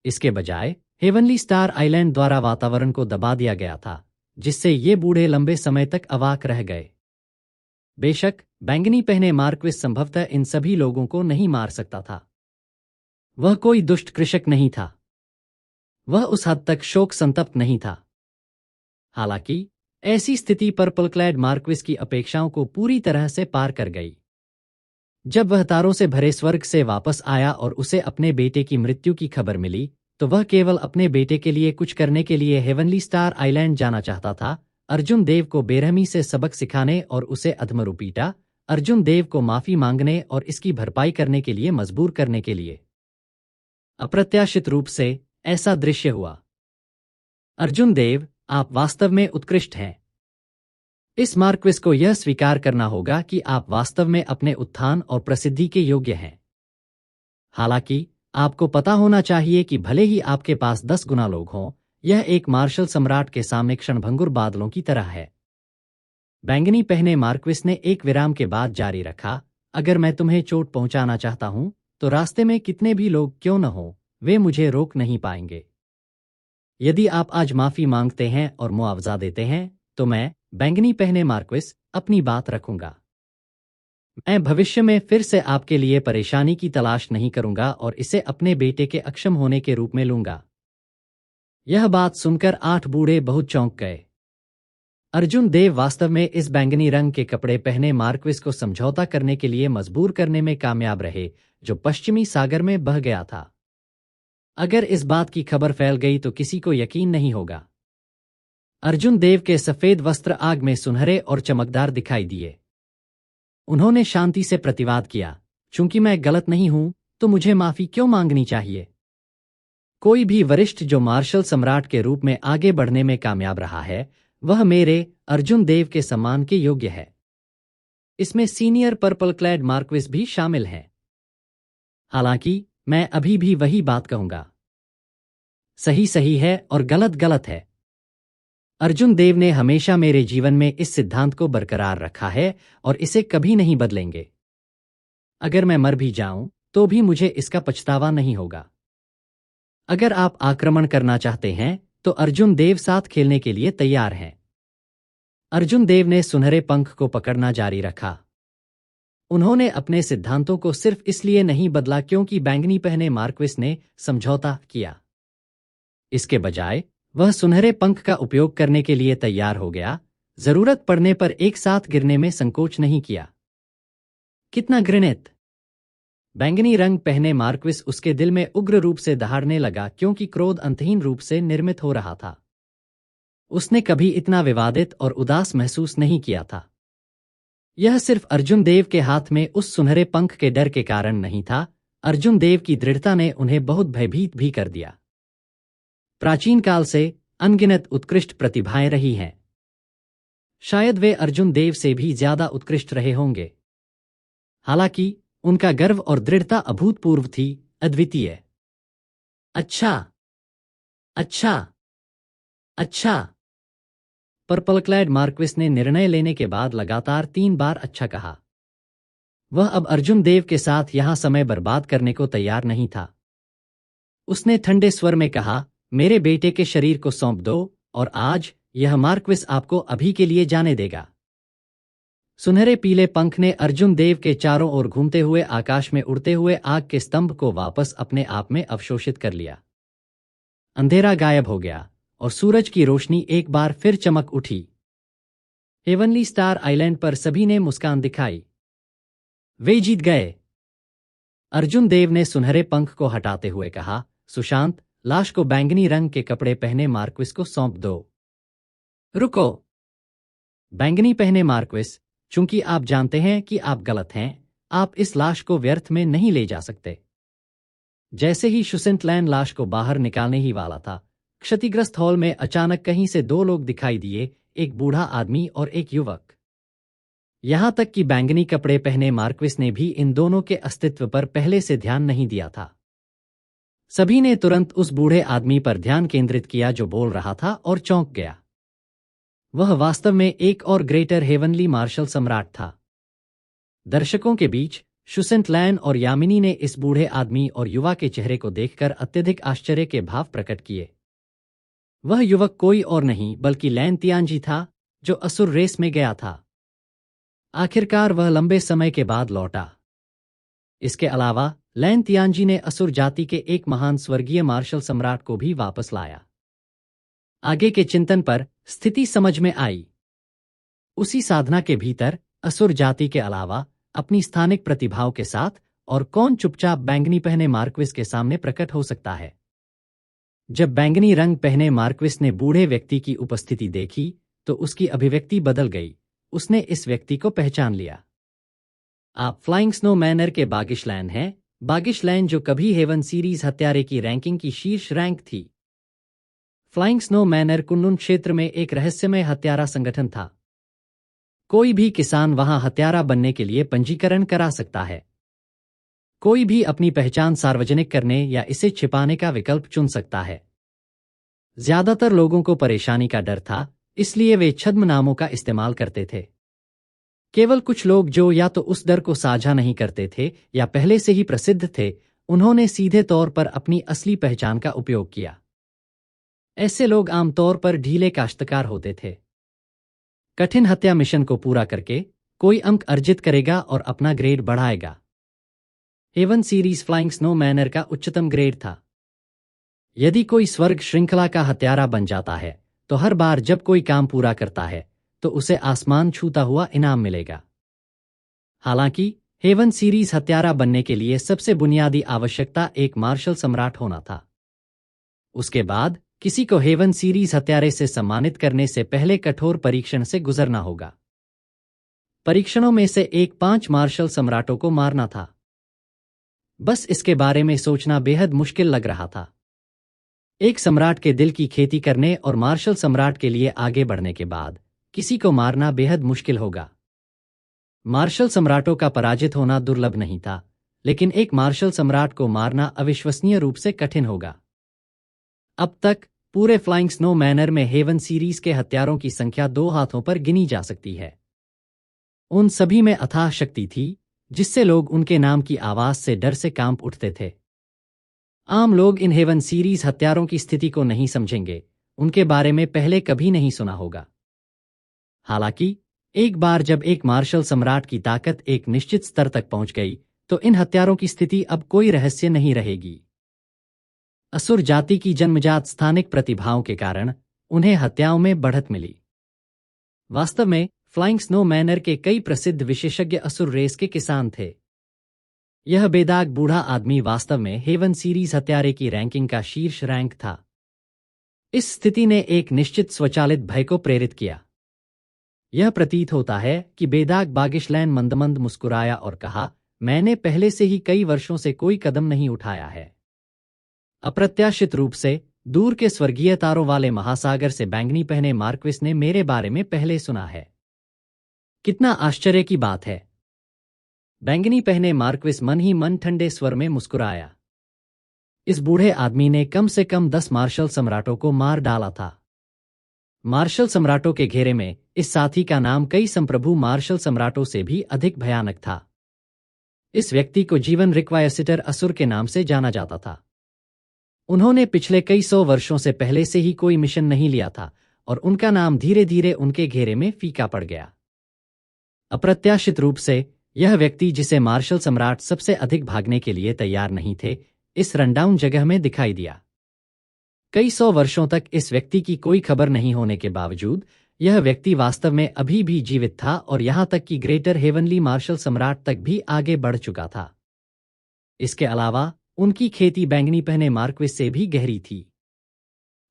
इसके बजाय हेवनली स्टार आइलैंड द्वारा वातावरण को दबा दिया गया था, जिससे ये बूढ़े लंबे समय तक अवाक रह गए। बेशक बैंगनी पहने मार्क्विस संभवतः इन सभी लोगों को नहीं मार सकता था। वह कोई दुष्ट कृषक नहीं था। वह उस हद तक शोक संतप्त नहीं था। हालांकि ऐसी स्थिति पर्पल क्लैड मार्क्विस की अपेक्षाओं को पूरी तरह से पार कर गई। जब वह तारों से भरे स्वर्ग से वापस आया और उसे अपने बेटे की मृत्यु की खबर मिली, तो वह केवल अपने बेटे के लिए कुछ करने के लिए हेवनली स्टार आइलैंड जाना चाहता था। अर्जुन देव को बेरहमी से सबक सिखाने और उसे अधमरू पीटा, अर्जुन देव को माफी मांगने और इसकी भरपाई करने के लिए मजबूर करने के लिए। अप्रत्याशित रूप से ऐसा दृश्य हुआ। अर्जुन देव, आप वास्तव में उत्कृष्ट हैं। इस मार्क्विस को यह स्वीकार करना होगा कि आप वास्तव में अपने उत्थान और प्रसिद्धि के योग्य हैं। हालांकि आपको पता होना चाहिए कि भले ही आपके पास 10 गुना लोग हों, यह एक मार्शल सम्राट के सामने क्षणभंगुर बादलों की तरह है। बैंगनी पहने मार्क्विस ने एक विराम के बाद जारी रखा, अगर मैं तुम्हें चोट पहुंचाना चाहता हूं, तो रास्ते में कितने भी लोग क्यों न हों, वे मुझे रोक नहीं पाएंगे। यदि आप आज माफी मांगते हैं और मुआवजा देते हैं, तो मैं, बैंगनी पहने मार्क्विस, अपनी बात रखूंगा। मैं भविष्य में फिर से आपके लिए परेशानी की तलाश नहीं करूंगा और इसे अपने बेटे के अक्षम होने के रूप में लूंगा। यह बात सुनकर 8 बूढ़े बहुत चौंक गए। अर्जुन देव वास्तव में इस बैंगनी रंग के कपड़े पहने मार्क्विस को समझौता करने के लिए मजबूर करने में कामयाब रहे, जो पश्चिमी सागर में बह गया था। अगर इस बात की खबर फैल गई तो किसी को यकीन नहीं होगा। अर्जुन देव के सफेद वस्त्र आग में सुनहरे और चमकदार दिखाई दिए। उन्होंने शांति से प्रतिवाद किया, चूंकि मैं गलत नहीं हूं, तो मुझे माफी क्यों मांगनी चाहिए? कोई भी वरिष्ठ जो मार्शल सम्राट के रूप में आगे बढ़ने में कामयाब रहा है, वह मेरे, अर्जुन देव के सम्मान के योग्य है। इसमें सीनियर पर्पल क्लैड मार्क्विस भी शामिल हैं। हालांकि मैं अभी भी वही बात कहूंगा, सही सही है और गलत गलत है। अर्जुन देव ने हमेशा मेरे जीवन में इस सिद्धांत को बरकरार रखा है और इसे कभी नहीं बदलेंगे। अगर मैं मर भी जाऊं, तो भी मुझे इसका पछतावा नहीं होगा। अगर आप आक्रमण करना चाहते हैं, तो अर्जुन देव साथ खेलने के लिए तैयार हैं। अर्जुन देव ने सुनहरे पंख को पकड़ना जारी रखा। उन्होंने अपने सिद्धांतों को सिर्फ इसलिए नहीं बदला क्योंकि बैंगनी पहने मार्क्विस ने समझौता किया। इसके बजाय वह सुनहरे पंख का उपयोग करने के लिए तैयार हो गया, जरूरत पड़ने पर एक साथ गिरने में संकोच नहीं किया। कितना घृणित! बैंगनी रंग पहने मार्क्विस उसके दिल में उग्र रूप से दहाड़ने लगा क्योंकि क्रोध अंतहीन रूप से निर्मित हो रहा था। उसने कभी इतना विवादित और उदास महसूस नहीं किया था। यह सिर्फ अर्जुन देव के हाथ में उस सुनहरे पंख के डर के कारण नहीं था, अर्जुन देव की दृढ़ता ने उन्हें बहुत भयभीत भी कर दिया। प्राचीन काल से अनगिनत उत्कृष्ट प्रतिभाएं रही हैं। शायद वे अर्जुन देव से भी ज्यादा उत्कृष्ट रहे होंगे। हालांकि उनका गर्व और दृढ़ता अभूतपूर्व थी, अद्वितीय। अच्छा, अच्छा, अच्छा। पर्पल-क्लैड मार्क्विस ने निर्णय लेने के बाद लगातार 3 बार अच्छा कहा। वह अब अर्जुन देव के साथ यहां समय बर्बाद करने को तैयार नहीं था। उसने ठंडे स्वर में कहा, मेरे बेटे के शरीर को सौंप दो और आज यह मार्क्विस आपको अभी के लिए जाने देगा। सुनहरे पीले पंख ने अर्जुन देव के चारों ओर घूमते हुए आकाश में उड़ते हुए आग के स्तंभ को वापस अपने आप में अवशोषित कर लिया। अंधेरा गायब हो गया और सूरज की रोशनी एक बार फिर चमक उठी। हेवनली स्टार आइलैंड पर सभी ने मुस्कान दिखाई। वे जीत गए। अर्जुन देव ने सुनहरे पंख को हटाते हुए कहा, सुशांत, लाश को बैंगनी रंग के कपड़े पहने मार्क्विस को सौंप दो। रुको। बैंगनी पहने मार्क्विस, चूंकि आप जानते हैं कि आप गलत हैं, आप इस लाश को व्यर्थ में नहीं ले जा सकते। जैसे ही शुसेंटलैन लाश को बाहर निकालने ही वाला था, क्षतिग्रस्त हॉल में अचानक कहीं से 2 लोग दिखाई दिए, एक बूढ़ा आदमी और एक युवक। यहां तक कि बैंगनी कपड़े पहने मार्क्विस ने भी इन दोनों के अस्तित्व पर पहले से ध्यान नहीं दिया था। सभी ने तुरंत उस बूढ़े आदमी पर ध्यान केंद्रित किया जो बोल रहा था और चौंक गया। वह वास्तव में एक और ग्रेटर हेवनली मार्शल सम्राट था। दर्शकों के बीच शुसेंटलैन और यामिनी ने इस बूढ़े आदमी और युवा के चेहरे को देखकर अत्यधिक आश्चर्य के भाव प्रकट किए। वह युवक कोई और नहीं बल्कि लैन तियांजी था, जो असुर रेस में गया था। आखिरकार वह लंबे समय के बाद लौटा। इसके अलावा लैन तियांजी ने असुर जाति के एक महान स्वर्गीय मार्शल सम्राट को भी वापस लाया। आगे के चिंतन पर स्थिति समझ में आई। उसी साधना के भीतर असुर जाति के अलावा अपनी स्थानिक प्रतिभाओं के साथ और कौन चुपचाप बैंगनी पहने मार्क्विस के सामने प्रकट हो सकता है। जब बैंगनी रंग पहने मार्क्विस ने बूढ़े व्यक्ति की उपस्थिति देखी तो उसकी अभिव्यक्ति बदल गई। उसने इस व्यक्ति को पहचान लिया। आप फ्लाइंग स्नो मैनर के बागिशलैन हैं, बागिशलैन जो कभी हेवन सीरीज हत्यारे की रैंकिंग की शीर्ष रैंक थी। फ्लाइंग स्नो मैनर कुनलुन क्षेत्र में एक रहस्यमय हत्यारा संगठन था। कोई भी किसान वहां हत्यारा बनने के लिए पंजीकरण करा सकता है। कोई भी अपनी पहचान सार्वजनिक करने या इसे छिपाने का विकल्प चुन सकता है। ज्यादातर लोगों को परेशानी का डर था, इसलिए वे छद्म नामों का इस्तेमाल करते थे। केवल कुछ लोग जो या तो उस डर को साझा नहीं करते थे या पहले से ही प्रसिद्ध थे, उन्होंने सीधे तौर पर अपनी असली पहचान का उपयोग किया। ऐसे लोग आमतौर पर ढीले काश्तकार होते थे। कठिन हत्या मिशन को पूरा करके कोई अंक अर्जित करेगा और अपना ग्रेड बढ़ाएगा। हेवन सीरीज फ्लाइंग स्नो मैनर का उच्चतम ग्रेड था। यदि कोई स्वर्ग श्रृंखला का हत्यारा बन जाता है तो हर बार जब कोई काम पूरा करता है तो उसे आसमान छूता हुआ इनाम मिलेगा। हालांकि हेवन सीरीज हत्यारा बनने के लिए सबसे बुनियादी आवश्यकता एक मार्शल सम्राट होना था। उसके बाद किसी को हेवन सीरीज हत्यारे से सम्मानित करने से पहले कठोर परीक्षण से गुजरना होगा। परीक्षणों में से एक 5 मार्शल सम्राटों को मारना था। बस इसके बारे में सोचना बेहद मुश्किल लग रहा था। एक सम्राट के दिल की खेती करने और मार्शल सम्राट के लिए आगे बढ़ने के बाद किसी को मारना बेहद मुश्किल होगा। मार्शल सम्राटों का पराजित होना दुर्लभ नहीं था, लेकिन एक मार्शल सम्राट को मारना अविश्वसनीय रूप से कठिन होगा। अब तक पूरे फ्लाइंग स्नो मैनर में हेवन सीरीज के हत्यारों की संख्या 2 हाथों पर गिनी जा सकती है। उन सभी में अथाह शक्ति थी, जिससे लोग उनके नाम की आवाज से डर से कांप उठते थे। आम लोग इन हेवन सीरीज हत्यारों की स्थिति को नहीं समझेंगे, उनके बारे में पहले कभी नहीं सुना होगा। हालांकि एक बार जब एक मार्शल सम्राट की ताकत एक निश्चित स्तर तक पहुंच गई तो इन हत्यारों की स्थिति अब कोई रहस्य नहीं रहेगी। असुर जाति की जन्मजात स्थानिक प्रतिभाओं के कारण उन्हें हत्याओं में बढ़त मिली। वास्तव में फ्लाइंग स्नो मैनर के कई प्रसिद्ध विशेषज्ञ असुर रेस के किसान थे। यह बेदाग बूढ़ा आदमी वास्तव में हेवन सीरीज हत्यारे की रैंकिंग का शीर्ष रैंक था। इस स्थिति ने एक निश्चित स्वचालित भय को प्रेरित किया। यह प्रतीत होता है कि बेदाग बागिशलैन मंदमंद मुस्कुराया और कहा, मैंने पहले से ही कई वर्षों से कोई कदम नहीं उठाया है। अप्रत्याशित रूप से दूर के स्वर्गीय तारों वाले महासागर से बैंगनी पहने मार्क्विस ने मेरे बारे में पहले सुना है। कितना आश्चर्य की बात है। बैंगनी पहने मार्क्विस मन ही मन ठंडे स्वर में मुस्कुराया। इस बूढ़े आदमी ने कम से कम 10 मार्शल सम्राटों को मार डाला था। मार्शल सम्राटों के घेरे में इस साथी का नाम कई संप्रभु मार्शल सम्राटों से भी अधिक भयानक था। इस व्यक्ति को जीवन रिक्वायसिटर असुर के नाम से जाना जाता था। उन्होंने पिछले कई 100 वर्षों से पहले से ही कोई मिशन नहीं लिया था और उनका नाम धीरे धीरे उनके घेरे में फीका पड़ गया। अप्रत्याशित रूप से यह व्यक्ति, जिसे मार्शल सम्राट सबसे अधिक भागने के लिए तैयार नहीं थे, इस रनडाउन जगह में दिखाई दिया। कई 100 वर्षों तक इस व्यक्ति की कोई खबर नहीं होने के बावजूद यह व्यक्ति वास्तव में अभी भी जीवित था और यहां तक कि ग्रेटर हेवनली मार्शल सम्राट तक भी आगे बढ़ चुका था। इसके अलावा उनकी खेती बैंगनी पहने मार्क्विस से भी गहरी थी।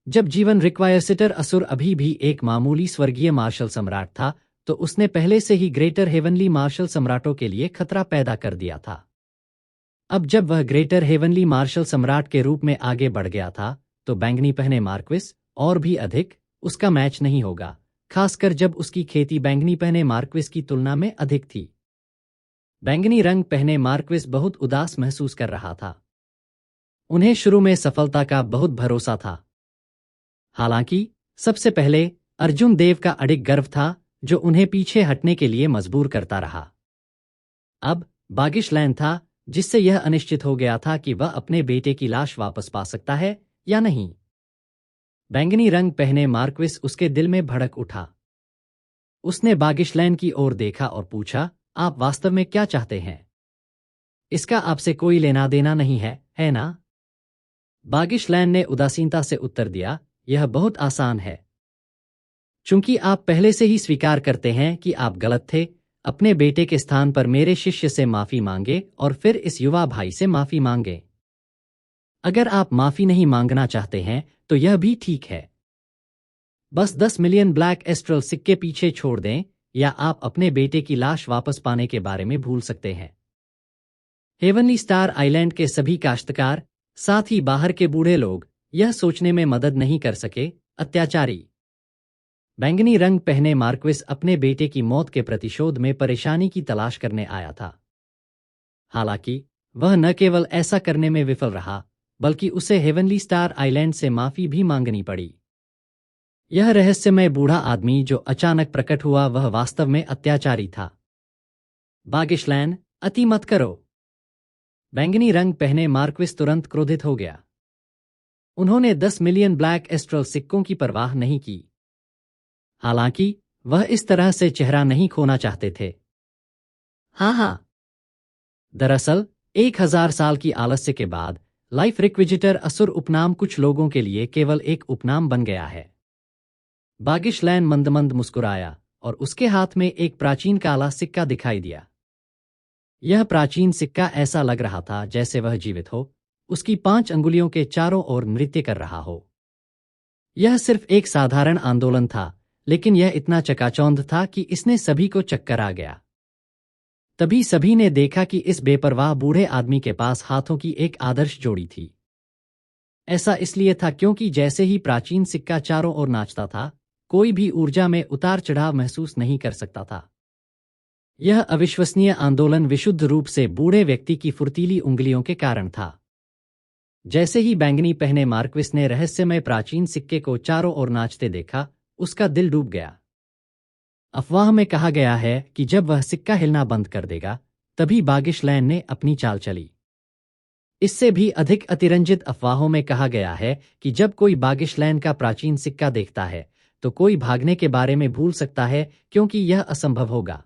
जब जीवन रिक्वायसिटर असुर अभी भी एक मामूली स्वर्गीय मार्शल सम्राट था, तो उसने पहले से ही ग्रेटर हेवनली मार्शल सम्राटों के लिए खतरा पैदा कर दिया था। अब जब वह ग्रेटर हेवनली मार्शल सम्राट के रूप में आगे बढ़ गया था, तो बैंगनी पहने मार्क्विस और भी अधिक उसका मैच नहीं होगा, खासकर जब उसकी खेती बैंगनी पहने मार्क्विस की तुलना में अधिक थी। बैंगनी रंग पहने मार्क्विस बहुत उदास महसूस कर रहा था। उन्हें शुरू में सफलता का बहुत भरोसा था। हालांकि सबसे पहले अर्जुन देव का अडिग गर्व था, जो उन्हें पीछे हटने के लिए मजबूर करता रहा। अब बागिशलैन था, जिससे यह अनिश्चित हो गया था कि वह अपने बेटे की लाश वापस पा सकता है या नहीं। बैंगनी रंग पहने मार्क्विस उसके दिल में भड़क उठा। उसने बागिशलैन की ओर देखा और पूछा, आप वास्तव में क्या चाहते हैं? इसका आपसे कोई लेना देना नहीं है ना? बागिशलैन ने उदासीनता से उत्तर दिया, यह बहुत आसान है। चूंकि आप पहले से ही स्वीकार करते हैं कि आप गलत थे, अपने बेटे के स्थान पर मेरे शिष्य से माफी मांगे और फिर इस युवा भाई से माफी मांगे। अगर आप माफी नहीं मांगना चाहते हैं तो यह भी ठीक है। बस 10 मिलियन ब्लैक एस्ट्रल सिक्के पीछे छोड़ दें, या आप अपने बेटे की लाश वापस पाने के बारे में भूल सकते हैं। हेवनली स्टार आइलैंड के सभी काश्तकार, साथ ही बाहर के बूढ़े लोग यह सोचने में मदद नहीं कर सके, अत्याचारी। बैंगनी रंग पहने मार्क्विस अपने बेटे की मौत के प्रतिशोध में परेशानी की तलाश करने आया था। हालांकि वह न केवल ऐसा करने में विफल रहा, बल्कि उसे हेवनली स्टार आइलैंड से माफी भी मांगनी पड़ी। यह रहस्यमय बूढ़ा आदमी जो अचानक प्रकट हुआ, वह वास्तव में अत्याचारी था। बागिशलैन, अति मत करो। बैंगनी रंग पहने मार्क्विस तुरंत क्रोधित हो गया। उन्होंने 10 मिलियन ब्लैक एस्ट्रल सिक्कों की परवाह नहीं की। हालांकि वह इस तरह से चेहरा नहीं खोना चाहते थे। हाँ। दरअसल 1000 साल की आलस्य के बाद लाइफ रिक्विजिटर असुर उपनाम कुछ लोगों के लिए केवल एक उपनाम बन गया है। बागिशलैन मंदमंद मुस्कुराया और उसके हाथ में एक प्राचीन काला सिक्का दिखाई दिया। यह प्राचीन सिक्का ऐसा लग रहा था जैसे वह जीवित हो, उसकी 5 अंगुलियों के चारों ओर नृत्य कर रहा हो। यह सिर्फ एक साधारण आंदोलन था, लेकिन यह इतना चकाचौंध था कि इसने सभी को चक्कर आ गया। तभी सभी ने देखा कि इस बेपरवाह बूढ़े आदमी के पास हाथों की एक आदर्श जोड़ी थी। ऐसा इसलिए था क्योंकि जैसे ही प्राचीन सिक्का चारों ओर नाचता था, कोई भी ऊर्जा में उतार चढ़ाव महसूस नहीं कर सकता था। यह अविश्वसनीय आंदोलन विशुद्ध रूप से बूढ़े व्यक्ति की फुर्तीली उंगलियों के कारण था। जैसे ही बैंगनी पहने मार्क्विस ने रहस्यमय प्राचीन सिक्के को चारों ओर नाचते देखा, उसका दिल डूब गया। अफवाह में कहा गया है कि जब वह सिक्का हिलना बंद कर देगा, तभी बागिशलैन ने अपनी चाल चली। इससे भी अधिक अतिरंजित अफवाहों में कहा गया है कि जब कोई बागिशलैन का प्राचीन सिक्का देखता है, तो कोई भागने के बारे में भूल सकता है, क्योंकि यह असंभव होगा।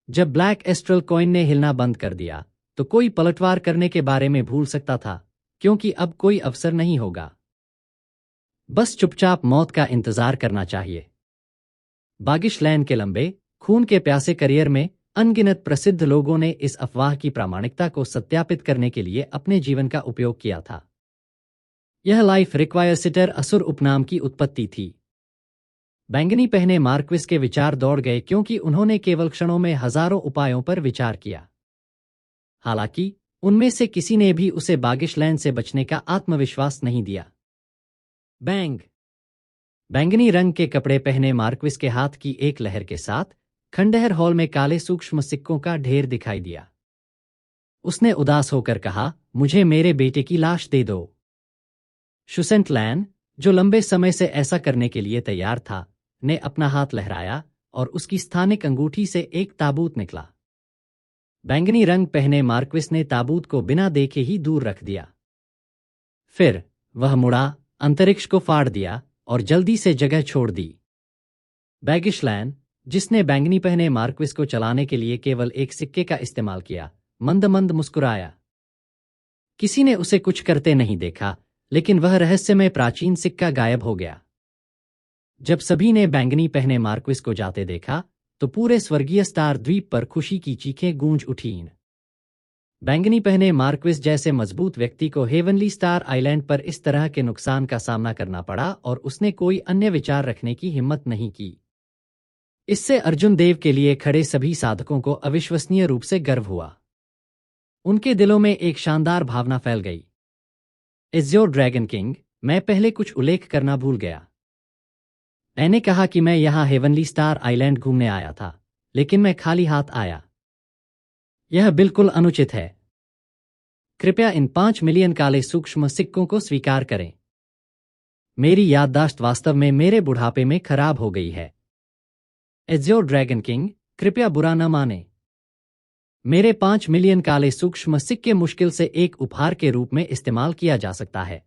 जब ब्लैक एस्ट्रल कॉइन ने हिलना बंद कर दिया, तो कोई पलटवार करने के बारे में भूल सकता था, क्योंकि अब कोई अवसर नहीं होगा। बस चुपचाप मौत का इंतजार करना चाहिए। बागिशलैन के लंबे, खून के प्यासे करियर में अनगिनत प्रसिद्ध लोगों ने इस अफवाह की प्रामाणिकता को सत्यापित करने के लिए अपने जीवन का उपयोग किया था। यह लाइफ रिक्वायर सिटर असुर उपनाम की उत्पत्ति थी। बैंगनी पहने मार्क्विस के विचार दौड़ गए क्योंकि उन्होंने केवल क्षणों में हजारों उपायों पर विचार किया। हालांकि उनमें से किसी ने भी उसे बागिशलैंड से बचने का आत्मविश्वास नहीं दिया। बैंगनी रंग के कपड़े पहने मार्क्विस के हाथ की एक लहर के साथ खंडहर हॉल में काले सूक्ष्म सिक्कों का ढेर दिखाई दिया। उसने उदास होकर कहा, मुझे मेरे बेटे की लाश दे दो। शुसेंट लैन, जो लंबे समय से ऐसा करने के लिए तैयार था, ने अपना हाथ लहराया और उसकी स्थानिक अंगूठी से एक ताबूत निकला। बैंगनी रंग पहने मार्क्विस ने ताबूत को बिना देखे ही दूर रख दिया। फिर वह मुड़ा, अंतरिक्ष को फाड़ दिया और जल्दी से जगह छोड़ दी। बैगिशलैन, जिसने बैंगनी पहने मार्क्विस को चलाने के लिए केवल एक सिक्के का इस्तेमाल किया, मंद मंद मुस्कुराया। किसी ने उसे कुछ करते नहीं देखा, लेकिन वह रहस्यमय प्राचीन सिक्का गायब हो गया। जब सभी ने बैंगनी पहने मार्क्विस को जाते देखा, तो पूरे स्वर्गीय स्टार द्वीप पर खुशी की चीखें गूंज उठीं। बैंगनी पहने मार्क्विस जैसे मजबूत व्यक्ति को हेवनली स्टार आइलैंड पर इस तरह के नुकसान का सामना करना पड़ा और उसने कोई अन्य विचार रखने की हिम्मत नहीं की। इससे अर्जुन देव के लिए खड़े सभी साधकों को अविश्वसनीय रूप से गर्व हुआ। उनके दिलों में एक शानदार भावना फैल गई। इज़योर ड्रैगन किंग, मैं पहले कुछ उल्लेख करना भूल गया। मैंने कहा कि मैं यहां हेवनली स्टार आइलैंड घूमने आया था, लेकिन मैं खाली हाथ आया। यह बिल्कुल अनुचित है। कृपया इन 5 मिलियन काले सूक्ष्म सिक्कों को स्वीकार करें। मेरी याददाश्त वास्तव में मेरे बुढ़ापे में खराब हो गई है। इज़योर ड्रैगन किंग, कृपया बुरा न माने। मेरे 5 मिलियन काले सूक्ष्म सिक्के मुश्किल से एक उपहार के रूप में इस्तेमाल किया जा सकता है।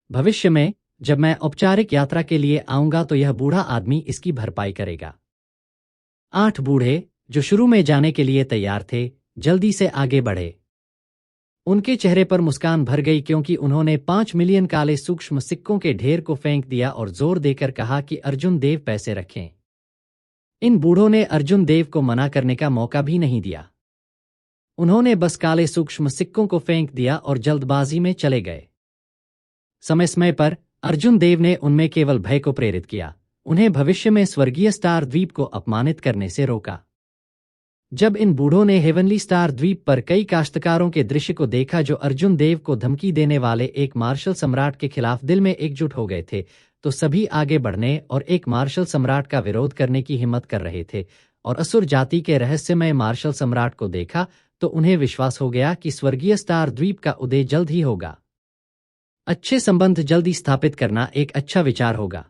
भविष्य में जब मैं औपचारिक यात्रा के लिए आऊंगा तो यह बूढ़ा आदमी इसकी भरपाई करेगा। 8 बूढ़े, जो शुरू में जाने के लिए तैयार थे, जल्दी से आगे बढ़े। उनके चेहरे पर मुस्कान भर गई क्योंकि उन्होंने 5 मिलियन काले सूक्ष्म सिक्कों के ढेर को फेंक दिया और जोर देकर कहा कि अर्जुन देव पैसे रखें। इन बूढ़ों ने अर्जुन देव को मना करने का मौका भी नहीं दिया। उन्होंने बस काले सूक्ष्म सिक्कों को फेंक दिया और जल्दबाजी में चले गए। समय पर अर्जुन देव ने उनमें केवल भय को प्रेरित किया, उन्हें भविष्य में स्वर्गीय स्टार द्वीप को अपमानित करने से रोका। जब इन बूढ़ों ने हेवनली स्टार द्वीप पर कई काश्तकारों के दृश्य को देखा जो अर्जुन देव को धमकी देने वाले एक मार्शल सम्राट के खिलाफ दिल में एकजुट हो गए थे, तो सभी आगे बढ़ने और एक मार्शल सम्राट का विरोध करने की हिम्मत कर रहे थे। और असुर जाति के रहस्यमय मार्शल सम्राट को देखा तो उन्हें विश्वास हो गया कि स्वर्गीय स्टार द्वीप का उदय जल्द ही होगा। अच्छे संबंध जल्दी स्थापित करना एक अच्छा विचार होगा।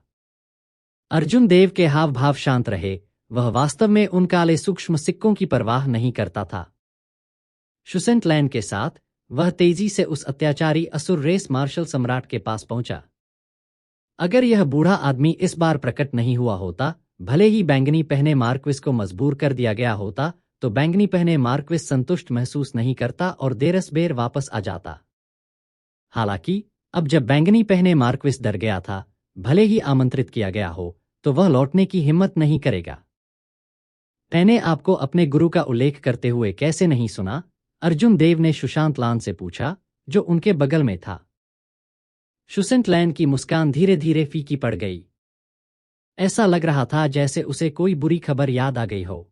अर्जुन देव के हाव भाव शांत रहे, वह वास्तव में उन काले सूक्ष्म सिक्कों की परवाह नहीं करता था। शुसेंट लैन के साथ वह तेजी से उस अत्याचारी असुर रेस मार्शल सम्राट के पास पहुंचा। अगर यह बूढ़ा आदमी इस बार प्रकट नहीं हुआ होता, भले ही बैंगनी पहने मार्क्विस को मजबूर कर दिया गया होता, तो बैंगनी पहने मार्क्विस संतुष्ट महसूस नहीं करता और देरसबेर वापस आ जाता। हालांकि अब जब बैंगनी पहने मार्क्विस डर गया था, भले ही आमंत्रित किया गया हो, तो वह लौटने की हिम्मत नहीं करेगा। मैंने आपको अपने गुरु का उल्लेख करते हुए कैसे नहीं सुना? अर्जुन देव ने सुशांत लान से पूछा, जो उनके बगल में था। सुशांत लैन की मुस्कान धीरे धीरे फीकी पड़ गई। ऐसा लग रहा था जैसे उसे कोई बुरी खबर याद आ गई हो।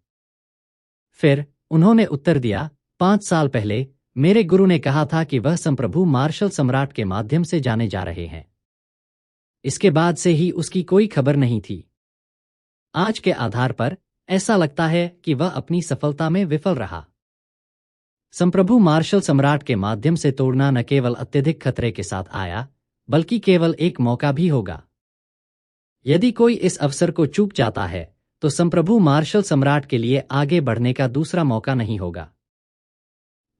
फिर उन्होंने उत्तर दिया, 5 साल पहले मेरे गुरु ने कहा था कि वह संप्रभु मार्शल सम्राट के माध्यम से जाने जा रहे हैं। इसके बाद से ही उसकी कोई खबर नहीं थी। आज के आधार पर ऐसा लगता है कि वह अपनी सफलता में विफल रहा। संप्रभु मार्शल सम्राट के माध्यम से तोड़ना न केवल अत्यधिक खतरे के साथ आया, बल्कि केवल एक मौका भी होगा। यदि कोई इस अवसर को चूक जाता है, तो संप्रभु मार्शल सम्राट के लिए आगे बढ़ने का दूसरा मौका नहीं होगा।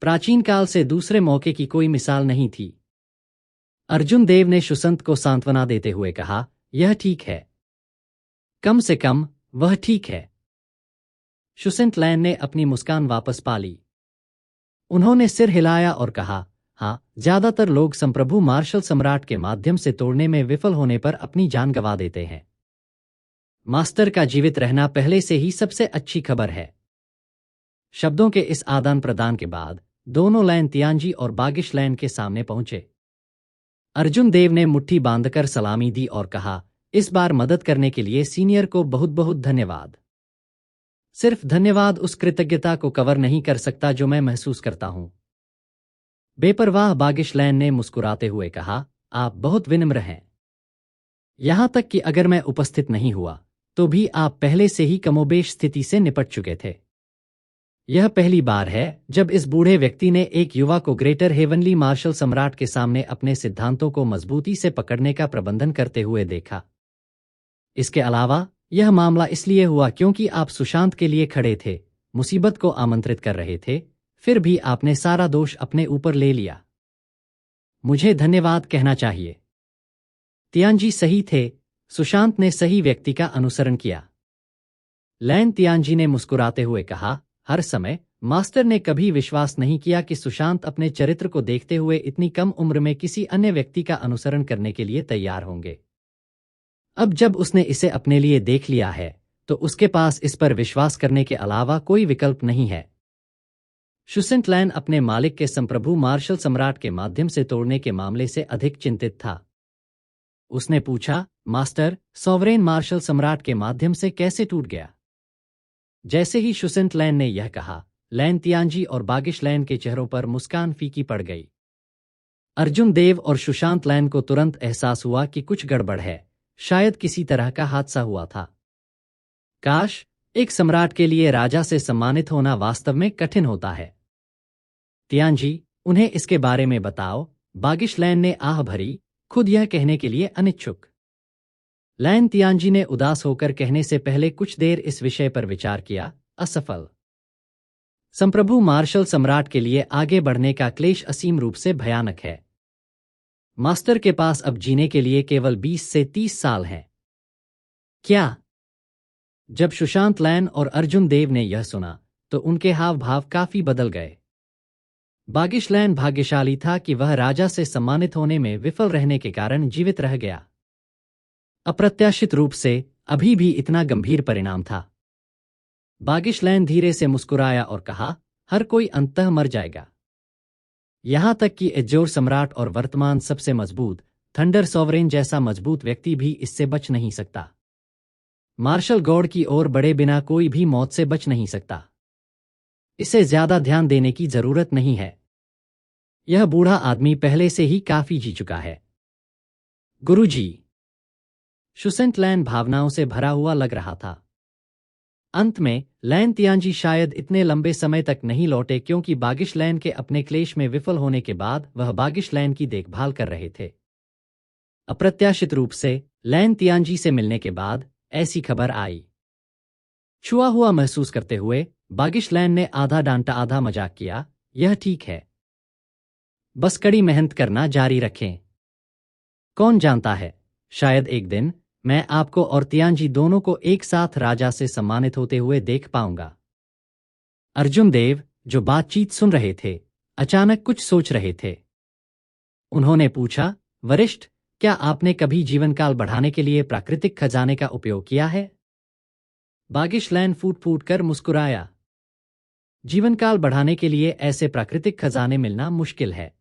प्राचीन काल से दूसरे मौके की कोई मिसाल नहीं थी। अर्जुन देव ने सुसंत को सांत्वना देते हुए कहा, यह ठीक है। कम से कम वह ठीक है। सुसंत लैन ने अपनी मुस्कान वापस पा ली। उन्होंने सिर हिलाया और कहा, हाँ, ज्यादातर लोग संप्रभु मार्शल सम्राट के माध्यम से तोड़ने में विफल होने पर अपनी जान गंवा देते हैं। मास्टर का जीवित रहना पहले से ही सबसे अच्छी खबर है। शब्दों के इस आदान प्रदान के बाद दोनों लैन तियांजी और बागिश लैन के सामने पहुंचे। अर्जुन देव ने मुट्ठी बांधकर सलामी दी और कहा, इस बार मदद करने के लिए सीनियर को बहुत बहुत धन्यवाद। सिर्फ धन्यवाद उस कृतज्ञता को कवर नहीं कर सकता जो मैं महसूस करता हूं। बेपरवाह बागिश लैन ने मुस्कुराते हुए कहा, आप बहुत विनम्र हैं। यहां तक कि अगर मैं उपस्थित नहीं हुआ तो भी आप पहले से ही कमोबेश स्थिति से निपट चुके थे। यह पहली बार है जब इस बूढ़े व्यक्ति ने एक युवा को ग्रेटर हेवनली मार्शल सम्राट के सामने अपने सिद्धांतों को मजबूती से पकड़ने का प्रबंधन करते हुए देखा। इसके अलावा यह मामला इसलिए हुआ क्योंकि आप सुशांत के लिए खड़े थे, मुसीबत को आमंत्रित कर रहे थे, फिर भी आपने सारा दोष अपने ऊपर ले लिया। मुझे धन्यवाद कहना चाहिए। तियानजी सही थे, सुशांत ने सही व्यक्ति का अनुसरण किया। लैन तियानजी ने मुस्कुराते हुए कहा, हर समय मास्टर ने कभी विश्वास नहीं किया कि सुशांत अपने चरित्र को देखते हुए इतनी कम उम्र में किसी अन्य व्यक्ति का अनुसरण करने के लिए तैयार होंगे। अब जब उसने इसे अपने लिए देख लिया है तो उसके पास इस पर विश्वास करने के अलावा कोई विकल्प नहीं है। शुसेंट लैन अपने मालिक के संप्रभु मार्शल सम्राट के माध्यम से तोड़ने के मामले से अधिक चिंतित था। उसने पूछा, मास्टर, सॉवरेन मार्शल सम्राट के माध्यम से कैसे टूट गया? जैसे ही शुसेंट लैन ने यह कहा, लैन तियानजी और बागिश लैन के चेहरों पर मुस्कान फीकी पड़ गई। अर्जुन देव और सुशांत लैन को तुरंत एहसास हुआ कि कुछ गड़बड़ है, शायद किसी तरह का हादसा हुआ था। काश, एक सम्राट के लिए राजा से सम्मानित होना वास्तव में कठिन होता है। तियानजी, उन्हें इसके बारे में बताओ, बागिश लैन ने आह भरी, खुद यह कहने के लिए अनिच्छुक। लैन तियानजी ने उदास होकर कहने से पहले कुछ देर इस विषय पर विचार किया, असफल। संप्रभु मार्शल सम्राट के लिए आगे बढ़ने का क्लेश असीम रूप से भयानक है। मास्टर के पास अब जीने के लिए केवल 20 से 30 साल हैं। क्या? जब सुशांत लैन और अर्जुन देव ने यह सुना तो उनके हाव भाव काफी बदल गए। बागिश लैन भाग्यशाली था कि वह राजा से सम्मानित होने में विफल रहने के कारण जीवित रह गया। अप्रत्याशित रूप से अभी भी इतना गंभीर परिणाम था। बागिश लैन धीरे से मुस्कुराया और कहा, हर कोई अंततः मर जाएगा। यहां तक कि एजोर सम्राट और वर्तमान सबसे मजबूत थंडर सॉवरेन जैसा मजबूत व्यक्ति भी इससे बच नहीं सकता। मार्शल गॉड की ओर बढ़े बिना कोई भी मौत से बच नहीं सकता। इसे ज्यादा ध्यान देने की जरूरत नहीं है। यह बूढ़ा आदमी पहले से ही काफी जी चुका है। गुरुजी। शुसेंट लैन भावनाओं से भरा हुआ लग रहा था। अंत में लैन तियानजी शायद इतने लंबे समय तक नहीं लौटे क्योंकि बागिश लैन के अपने क्लेश में विफल होने के बाद वह बागिश लैन की देखभाल कर रहे थे। अप्रत्याशित रूप से लैन तियानजी से मिलने के बाद ऐसी खबर आई। छुआ हुआ महसूस करते हुए बागिश लैन ने आधा डांटा आधा मजाक किया, यह ठीक है। बस कड़ी मेहनत करना जारी रखें। कौन जानता है, शायद एक दिन मैं आपको और तियानजी दोनों को एक साथ राजा से सम्मानित होते हुए देख पाऊंगा। अर्जुन देव, जो बातचीत सुन रहे थे, अचानक कुछ सोच रहे थे। उन्होंने पूछा, वरिष्ठ, क्या आपने कभी जीवनकाल बढ़ाने के लिए प्राकृतिक खजाने का उपयोग किया है? बागिश लैन फूट फूट कर मुस्कुराया। जीवनकाल बढ़ाने के लिए ऐसे प्राकृतिक खजाने मिलना मुश्किल है।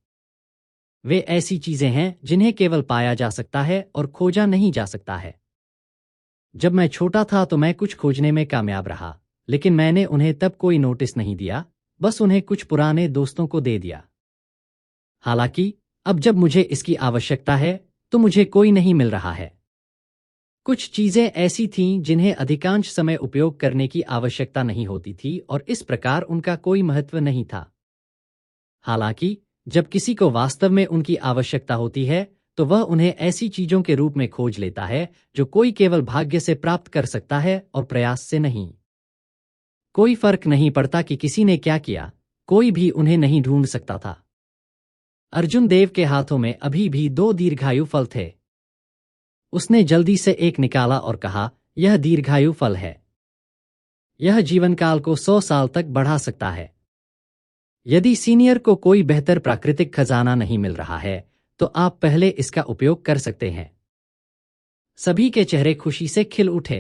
वे ऐसी चीजें हैं जिन्हें केवल पाया जा सकता है और खोजा नहीं जा सकता है। जब मैं छोटा था तो मैं कुछ खोजने में कामयाब रहा, लेकिन मैंने उन्हें तब कोई नोटिस नहीं दिया, बस उन्हें कुछ पुराने दोस्तों को दे दिया। हालांकि अब जब मुझे इसकी आवश्यकता है तो मुझे कोई नहीं मिल रहा है। कुछ चीजें ऐसी थीं जिन्हें अधिकांश समय उपयोग करने की आवश्यकता नहीं होती थी और इस प्रकार उनका कोई महत्व नहीं था। हालांकि जब किसी को वास्तव में उनकी आवश्यकता होती है तो वह उन्हें ऐसी चीजों के रूप में खोज लेता है जो कोई केवल भाग्य से प्राप्त कर सकता है और प्रयास से नहीं। कोई फर्क नहीं पड़ता कि किसी ने क्या किया, कोई भी उन्हें नहीं ढूंढ सकता था। अर्जुन देव के हाथों में अभी भी 2 दीर्घायु फल थे। उसने जल्दी से एक निकाला और कहा, यह दीर्घायु फल है। यह जीवनकाल को 100 साल तक बढ़ा सकता है। यदि सीनियर को कोई बेहतर प्राकृतिक खजाना नहीं मिल रहा है तो आप पहले इसका उपयोग कर सकते हैं। सभी के चेहरे खुशी से खिल उठे।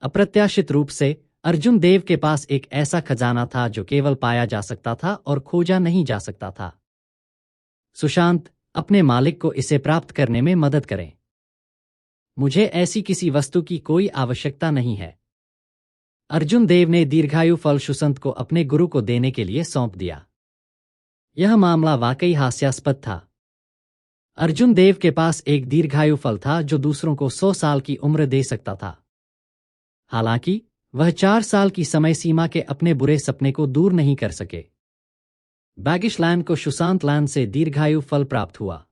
अप्रत्याशित रूप से अर्जुन देव के पास एक ऐसा खजाना था जो केवल पाया जा सकता था और खोजा नहीं जा सकता था। सुशांत, अपने मालिक को इसे प्राप्त करने में मदद करें। मुझे ऐसी किसी वस्तु की कोई आवश्यकता नहीं है। अर्जुन देव ने दीर्घायु फल शुसंत को अपने गुरु को देने के लिए सौंप दिया। यह मामला वाकई हास्यास्पद था। अर्जुन देव के पास एक दीर्घायु फल था जो दूसरों को 100 साल की उम्र दे सकता था। हालांकि वह 4 साल की समय सीमा के अपने बुरे सपने को दूर नहीं कर सके। बैगिश लैंड को सुशांत लैंड से दीर्घायु फल प्राप्त हुआ।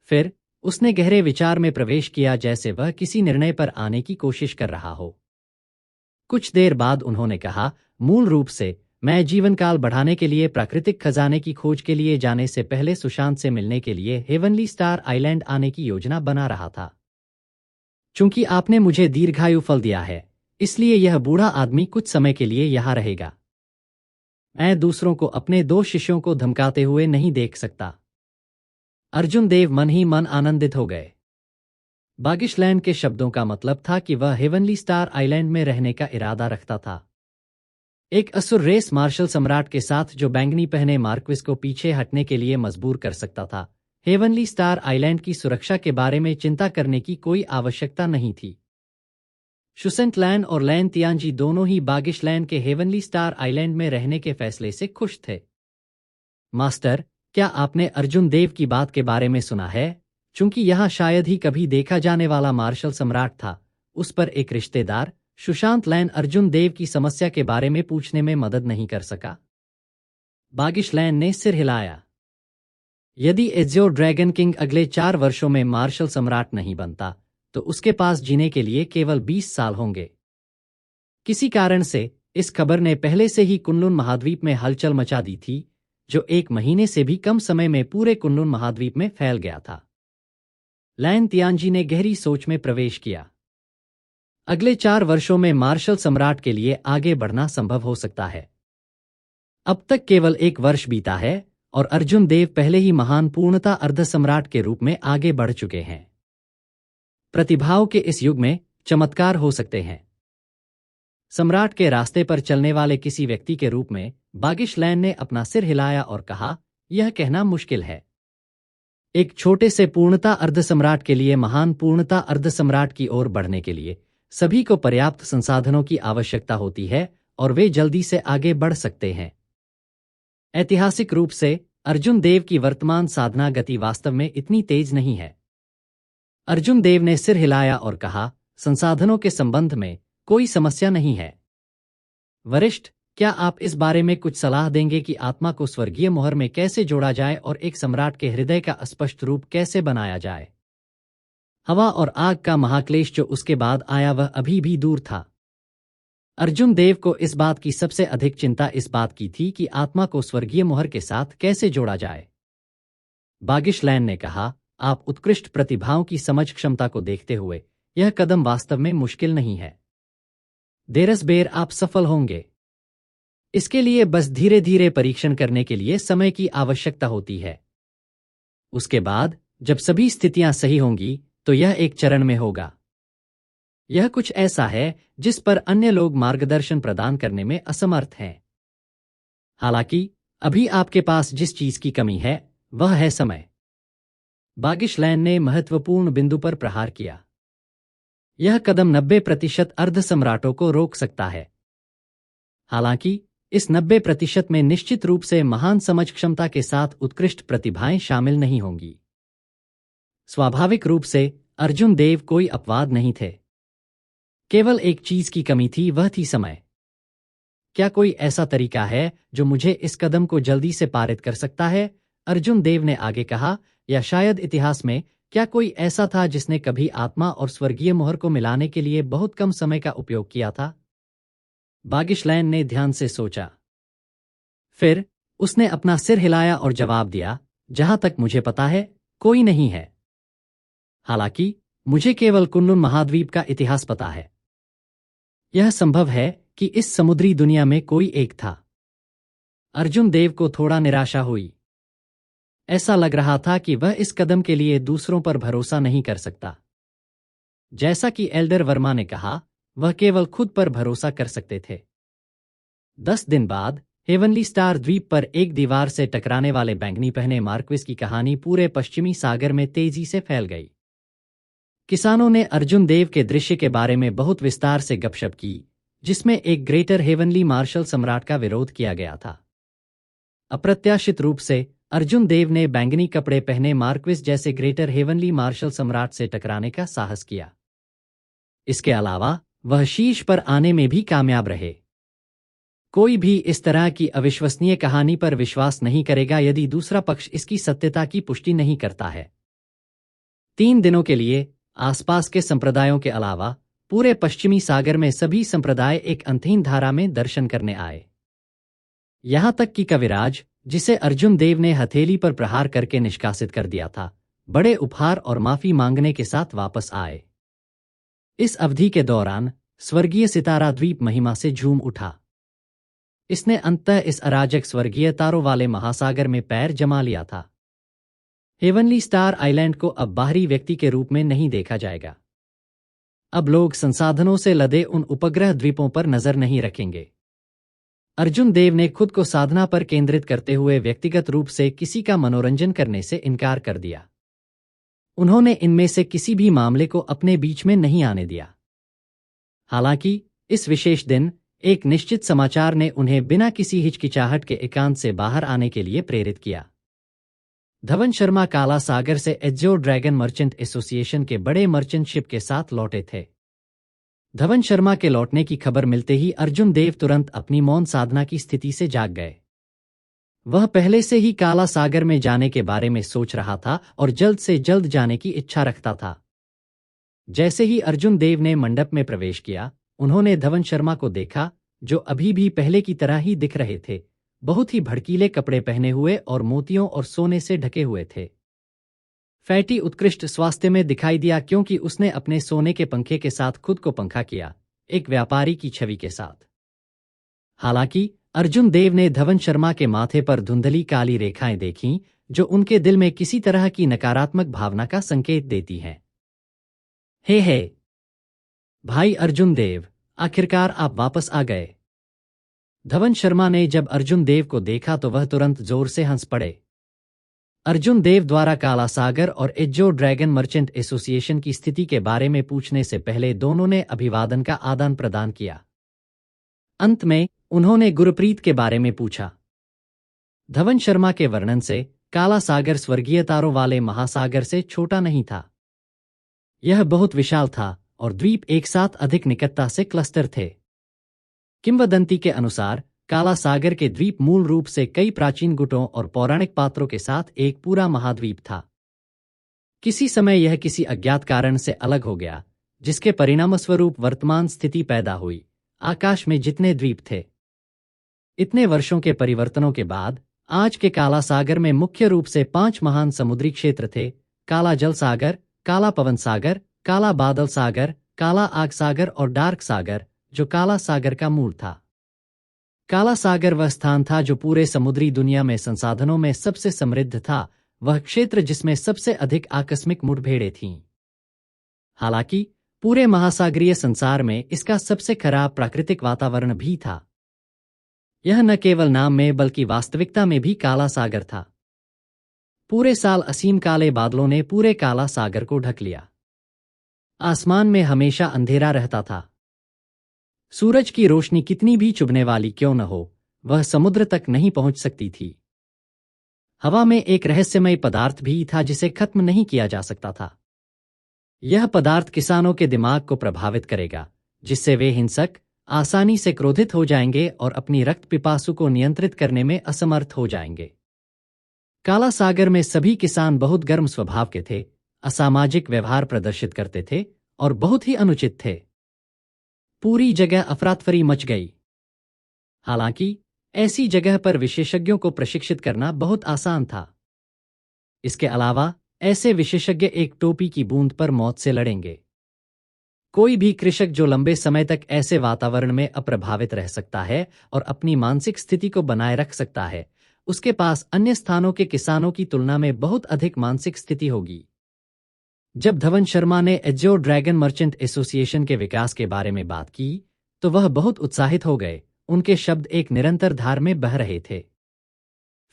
फिर उसने गहरे विचार में प्रवेश किया, जैसे वह किसी निर्णय पर आने की कोशिश कर रहा हो। कुछ देर बाद उन्होंने कहा, मूल रूप से मैं जीवनकाल बढ़ाने के लिए प्राकृतिक खजाने की खोज के लिए जाने से पहले सुशांत से मिलने के लिए हेवनली स्टार आइलैंड आने की योजना बना रहा था। चूंकि आपने मुझे दीर्घायु फल दिया है, इसलिए यह बूढ़ा आदमी कुछ समय के लिए यहां रहेगा। मैं दूसरों को अपने 2 शिष्यों को धमकाते हुए नहीं देख सकता। अर्जुन देव मन ही मन आनंदित हो गए। बागिश लैंड के शब्दों का मतलब था कि वह हेवनली स्टार आइलैंड में रहने का इरादा रखता था। एक असुर रेस मार्शल सम्राट के साथ जो बैंगनी पहने मार्क्विस को पीछे हटने के लिए मजबूर कर सकता था। हेवनली स्टार आइलैंड की सुरक्षा के बारे में चिंता करने की कोई आवश्यकता नहीं थी। शुसेंट लैंड और लैन तियांजी दोनों ही बागिश लैंड के हेवनली स्टार आइलैंड में रहने के फैसले से खुश थे। मास्टर, क्या आपने अर्जुन देव की बात के बारे में सुना है? चूंकि यहां शायद ही कभी देखा जाने वाला मार्शल सम्राट था, उस पर एक रिश्तेदार सुशांत लैन अर्जुन देव की समस्या के बारे में पूछने में मदद नहीं कर सका। बागिश लैन ने सिर हिलाया। यदि एज़्योर ड्रैगन किंग अगले 4 वर्षों में मार्शल सम्राट नहीं बनता, तो उसके पास जीने के लिए केवल 20 साल होंगे। किसी कारण से इस खबर ने पहले से ही कुनलुन महाद्वीप में हलचल मचा दी थी, जो 1 महीने से भी कम समय में पूरे कुनलुन महाद्वीप में फैल गया था। लैन तियांजी ने गहरी सोच में प्रवेश किया। अगले 4 वर्षों में मार्शल सम्राट के लिए आगे बढ़ना संभव हो सकता है। अब तक केवल 1 वर्ष बीता है और अर्जुन देव पहले ही महान पूर्णता अर्ध सम्राट के रूप में आगे बढ़ चुके हैं। प्रतिभाओं के इस युग में चमत्कार हो सकते हैं। सम्राट के रास्ते पर चलने वाले किसी व्यक्ति के रूप में बागिश लैन ने अपना सिर हिलाया और कहा, यह कहना मुश्किल है। एक छोटे से पूर्णता अर्ध सम्राट के लिए महान पूर्णता अर्ध सम्राट की ओर बढ़ने के लिए सभी को पर्याप्त संसाधनों की आवश्यकता होती है और वे जल्दी से आगे बढ़ सकते हैं। ऐतिहासिक रूप से अर्जुन देव की वर्तमान साधना गति वास्तव में इतनी तेज नहीं है। अर्जुन देव ने सिर हिलाया और कहा, संसाधनों के संबंध में कोई समस्या नहीं है। वरिष्ठ, क्या आप इस बारे में कुछ सलाह देंगे कि आत्मा को स्वर्गीय मोहर में कैसे जोड़ा जाए और एक सम्राट के हृदय का स्पष्ट रूप कैसे बनाया जाए? हवा और आग का महाक्लेश जो उसके बाद आया वह अभी भी दूर था। अर्जुन देव को इस बात की सबसे अधिक चिंता इस बात की थी कि आत्मा को स्वर्गीय मोहर के साथ कैसे जोड़ा जाए। बागिश लैन ने कहा, आप उत्कृष्ट प्रतिभाओं की समझ क्षमता को देखते हुए यह कदम वास्तव में मुश्किल नहीं है। देरसबेर आप सफल होंगे। इसके लिए बस धीरे धीरे परीक्षण करने के लिए समय की आवश्यकता होती है। उसके बाद जब सभी स्थितियां सही होंगी तो यह एक चरण में होगा। यह कुछ ऐसा है जिस पर अन्य लोग मार्गदर्शन प्रदान करने में असमर्थ हैं। हालांकि अभी आपके पास जिस चीज की कमी है वह है समय। बागिश लैन ने महत्वपूर्ण बिंदु पर प्रहार किया। यह कदम 90% अर्ध सम्राटों को रोक सकता है। हालांकि इस 90% में निश्चित रूप से महान समझ क्षमता के साथ उत्कृष्ट प्रतिभाएं शामिल नहीं होंगी। स्वाभाविक रूप से अर्जुन देव कोई अपवाद नहीं थे। केवल एक चीज की कमी थी, वह थी समय। क्या कोई ऐसा तरीका है जो मुझे इस कदम को जल्दी से पारित कर सकता है? अर्जुन देव ने आगे कहा, या शायद इतिहास में क्या कोई ऐसा था जिसने कभी आत्मा और स्वर्गीय मोहर को मिलाने के लिए बहुत कम समय का उपयोग किया था? बागिश लैन ने ध्यान से सोचा। फिर उसने अपना सिर हिलाया और जवाब दिया, जहां तक मुझे पता है कोई नहीं है। हालांकि मुझे केवल कुनलुन महाद्वीप का इतिहास पता है। यह संभव है कि इस समुद्री दुनिया में कोई एक था। अर्जुन देव को थोड़ा निराशा हुई। ऐसा लग रहा था कि वह इस कदम के लिए दूसरों पर भरोसा नहीं कर सकता। जैसा कि एल्डर वर्मा ने कहा, वह केवल खुद पर भरोसा कर सकते थे। 10 दिन बाद हेवनली स्टार द्वीप पर एक दीवार से टकराने वाले बैंगनी पहने मार्क्विस की कहानी पूरे पश्चिमी सागर में तेजी से फैल गई। किसानों ने अर्जुन देव के दृश्य के बारे में बहुत विस्तार से गपशप की, जिसमें एक ग्रेटर हेवनली मार्शल सम्राट का विरोध किया गया था। अप्रत्याशित रूप से अर्जुन देव ने बैंगनी कपड़े पहने मार्क्विस जैसे ग्रेटर हेवनली मार्शल सम्राट से टकराने का साहस किया। इसके अलावा वह शीर्ष पर आने में भी कामयाब रहे। कोई भी इस तरह की अविश्वसनीय कहानी पर विश्वास नहीं करेगा यदि दूसरा पक्ष इसकी सत्यता की पुष्टि नहीं करता है। 3 दिनों के लिए आसपास के संप्रदायों के अलावा पूरे पश्चिमी सागर में सभी संप्रदाय एक अंतहीन धारा में दर्शन करने आए। यहां तक कि कविराज, जिसे अर्जुन देव ने हथेली पर प्रहार करके निष्कासित कर दिया था, बड़े उपहार और माफी मांगने के साथ वापस आए। इस अवधि के दौरान स्वर्गीय सितारा द्वीप महिमा से झूम उठा। इसने अंततः इस अराजक स्वर्गीय तारों वाले महासागर में पैर जमा लिया था। हेवनली स्टार आइलैंड को अब बाहरी व्यक्ति के रूप में नहीं देखा जाएगा। अब लोग संसाधनों से लदे उन उपग्रह द्वीपों पर नजर नहीं रखेंगे। अर्जुन देव ने खुद को साधना पर केंद्रित करते हुए व्यक्तिगत रूप से किसी का मनोरंजन करने से इनकार कर दिया। उन्होंने इनमें से किसी भी मामले को अपने बीच में नहीं आने दिया। हालांकि इस विशेष दिन एक निश्चित समाचार ने उन्हें बिना किसी हिचकिचाहट के एकांत से बाहर आने के लिए प्रेरित किया। धवन शर्मा काला सागर से एज्योर ड्रैगन मर्चेंट एसोसिएशन के बड़े मर्चेंट शिप के साथ लौटे थे। धवन शर्मा के लौटने की खबर मिलते ही अर्जुन देव तुरंत अपनी मौन साधना की स्थिति से जाग गए। वह पहले से ही काला सागर में जाने के बारे में सोच रहा था और जल्द से जल्द जाने की इच्छा रखता था। जैसे ही अर्जुन देव ने मंडप में प्रवेश किया, उन्होंने धवन शर्मा को देखा, जो अभी भी पहले की तरह ही दिख रहे थे, बहुत ही भड़कीले कपड़े पहने हुए और मोतियों और सोने से ढके हुए थे। फैटी उत्कृष्ट स्वास्थ्य में दिखाई दिया क्योंकि उसने अपने सोने के पंखे के साथ खुद को पंखा किया, एक व्यापारी की छवि के साथ। हालांकि अर्जुन देव ने धवन शर्मा के माथे पर धुंधली काली रेखाएं देखीं, जो उनके दिल में किसी तरह की नकारात्मक भावना का संकेत देती हैं। हे भाई अर्जुन देव, आखिरकार आप वापस आ गए। धवन शर्मा ने जब अर्जुन देव को देखा तो वह तुरंत जोर से हंस पड़े। अर्जुन देव द्वारा काला सागर और एज्योर ड्रैगन मर्चेंट एसोसिएशन की स्थिति के बारे में पूछने से पहले दोनों ने अभिवादन का आदान प्रदान किया। अंत में उन्होंने गुरप्रीत के बारे में पूछा। धवन शर्मा के वर्णन से काला सागर स्वर्गीय तारों वाले महासागर से छोटा नहीं था। यह बहुत विशाल था और द्वीप एक साथ अधिक निकटता से क्लस्टर थे। किंवदंती के अनुसार काला सागर के द्वीप मूल रूप से कई प्राचीन गुटों और पौराणिक पात्रों के साथ एक पूरा महाद्वीप था। किसी समय यह किसी अज्ञात कारण से अलग हो गया, जिसके परिणामस्वरूप वर्तमान स्थिति पैदा हुई। आकाश में जितने द्वीप थे, इतने वर्षों के परिवर्तनों के बाद आज के काला सागर में मुख्य रूप से 5 महान समुद्री क्षेत्र थे: काला जल सागर, काला पवन सागर, काला बादल सागर, काला आग सागर और डार्क सागर, जो काला सागर का मूल था। काला सागर वह स्थान था जो पूरे समुद्री दुनिया में संसाधनों में सबसे समृद्ध था, वह क्षेत्र जिसमें सबसे अधिक आकस्मिक मुठभेड़ें थीं। हालांकि पूरे महासागरीय संसार में इसका सबसे खराब प्राकृतिक वातावरण भी था। यह न केवल नाम में बल्कि वास्तविकता में भी काला सागर था। पूरे साल असीम काले बादलों ने पूरे काला सागर को ढक लिया। आसमान में हमेशा अंधेरा रहता था। सूरज की रोशनी कितनी भी चुभने वाली क्यों न हो, वह समुद्र तक नहीं पहुंच सकती थी। हवा में एक रहस्यमय पदार्थ भी था जिसे खत्म नहीं किया जा सकता था। यह पदार्थ किसानों के दिमाग को प्रभावित करेगा, जिससे वे हिंसक, आसानी से क्रोधित हो जाएंगे और अपनी रक्त पिपासु को नियंत्रित करने में असमर्थ हो जाएंगे। काला सागर में सभी किसान बहुत गर्म स्वभाव के थे, असामाजिक व्यवहार प्रदर्शित करते थे और बहुत ही अनुचित थे। पूरी जगह अफरातफरी मच गई। हालांकि ऐसी जगह पर विशेषज्ञों को प्रशिक्षित करना बहुत आसान था। इसके अलावा ऐसे विशेषज्ञ एक टोपी की बूंद पर मौत से लड़ेंगे। कोई भी कृषक जो लंबे समय तक ऐसे वातावरण में अप्रभावित रह सकता है और अपनी मानसिक स्थिति को बनाए रख सकता है, उसके पास अन्य स्थानों के किसानों की तुलना में बहुत अधिक मानसिक स्थिति होगी। जब धवन शर्मा ने एज्योर ड्रैगन मर्चेंट एसोसिएशन के विकास के बारे में बात की, तो वह बहुत उत्साहित हो गए। उनके शब्द एक निरंतर धार में बह रहे थे।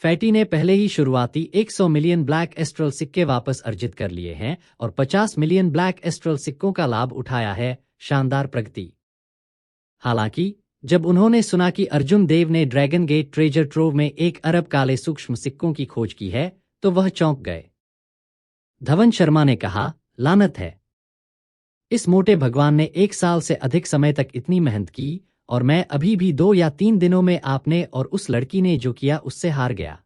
फैटी ने पहले ही शुरुआती 100 मिलियन ब्लैक एस्ट्रल सिक्के वापस अर्जित कर लिए हैं और 50 मिलियन ब्लैक एस्ट्रल सिक्कों का लाभ उठाया है। शानदार प्रगति। हालांकि जब उन्होंने सुना कि अर्जुन देव ने ड्रैगन गेट ट्रेजर ट्रोव में 1 अरब काले सूक्ष्म सिक्कों की खोज की है तो वह चौंक गए। धवन शर्मा ने कहा, लानत है, इस मोटे भगवान ने 1 साल से अधिक समय तक इतनी मेहनत की और मैं अभी भी 2 या 3 दिनों में आपने और उस लड़की ने जो किया उससे हार गया।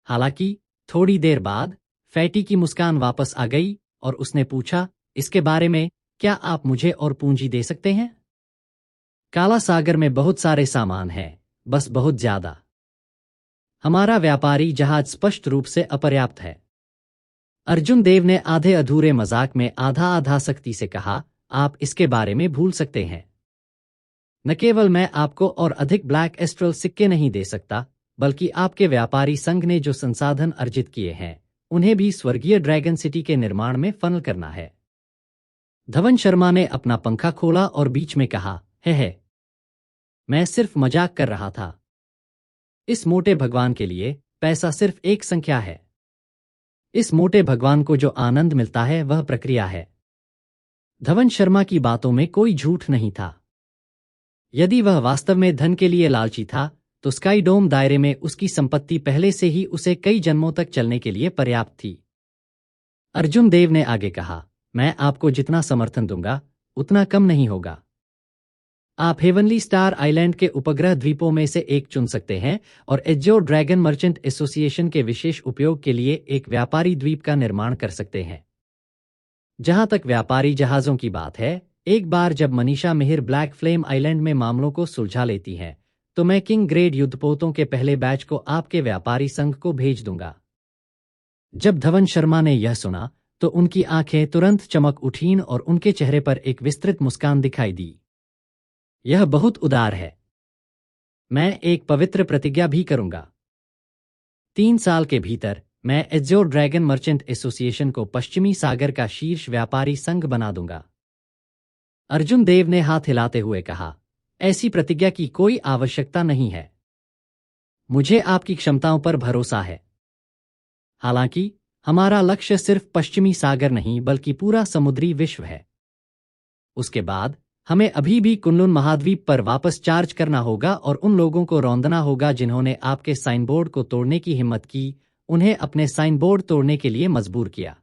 हालांकि थोड़ी देर बाद फैटी की मुस्कान वापस आ गई और उसने पूछा, इसके बारे में क्या आप मुझे और पूंजी दे सकते हैं? काला सागर में बहुत सारे सामान हैं, बस बहुत ज्यादा। हमारा व्यापारी जहाज स्पष्ट रूप से अपर्याप्त है। अर्जुन देव ने आधे अधूरे मजाक में आधा आधा सख्ती से कहा, आप इसके बारे में भूल सकते हैं। न केवल मैं आपको और अधिक ब्लैक एस्ट्रल सिक्के नहीं दे सकता, बल्कि आपके व्यापारी संघ ने जो संसाधन अर्जित किए हैं उन्हें भी स्वर्गीय ड्रैगन सिटी के निर्माण में फनल करना है। धवन शर्मा ने अपना पंखा खोला और बीच में कहा, है मैं सिर्फ मजाक कर रहा था। इस मोटे भगवान के लिए पैसा सिर्फ एक संख्या है। इस मोटे भगवान को जो आनंद मिलता है वह प्रक्रिया है। धवन शर्मा की बातों में कोई झूठ नहीं था। यदि वह वास्तव में धन के लिए लालची था तो स्काई डोम दायरे में उसकी संपत्ति पहले से ही उसे कई जन्मों तक चलने के लिए पर्याप्त थी। अर्जुन देव ने आगे कहा, मैं आपको जितना समर्थन दूंगा उतना कम नहीं होगा। आप हेवनली स्टार आइलैंड के उपग्रह द्वीपों में से एक चुन सकते हैं और एज्योर ड्रैगन मर्चेंट एसोसिएशन के विशेष उपयोग के लिए एक व्यापारी द्वीप का निर्माण कर सकते हैं। जहां तक व्यापारी जहाजों की बात है, एक बार जब Manisha Mihir black flame island में मामलों को सुलझा लेती हैं, तो मैं किंग ग्रेड युद्धपोतों के पहले बैच को आपके व्यापारी संघ को भेज दूंगा। जब धवन शर्मा ने यह सुना तो उनकी आंखें तुरंत चमक उठीं और उनके चेहरे पर एक विस्तृत मुस्कान दिखाई दी। यह बहुत उदार है। मैं एक पवित्र प्रतिज्ञा भी करूंगा। 3 साल के भीतर मैं एज्योर ड्रैगन मर्चेंट एसोसिएशन को पश्चिमी सागर का शीर्ष व्यापारी संघ बना दूंगा। अर्जुन देव ने हाथ हिलाते हुए कहा, ऐसी प्रतिज्ञा की कोई आवश्यकता नहीं है। मुझे आपकी क्षमताओं पर भरोसा है। हालांकि हमारा लक्ष्य सिर्फ पश्चिमी सागर नहीं बल्कि पूरा समुद्री विश्व है। उसके बाद हमें अभी भी कुनलुन महाद्वीप पर वापस चार्ज करना होगा और उन लोगों को रौंदना होगा जिन्होंने आपके साइन बोर्ड को तोड़ने की हिम्मत की, उन्हें अपने साइन बोर्ड तोड़ने के लिए मजबूर किया।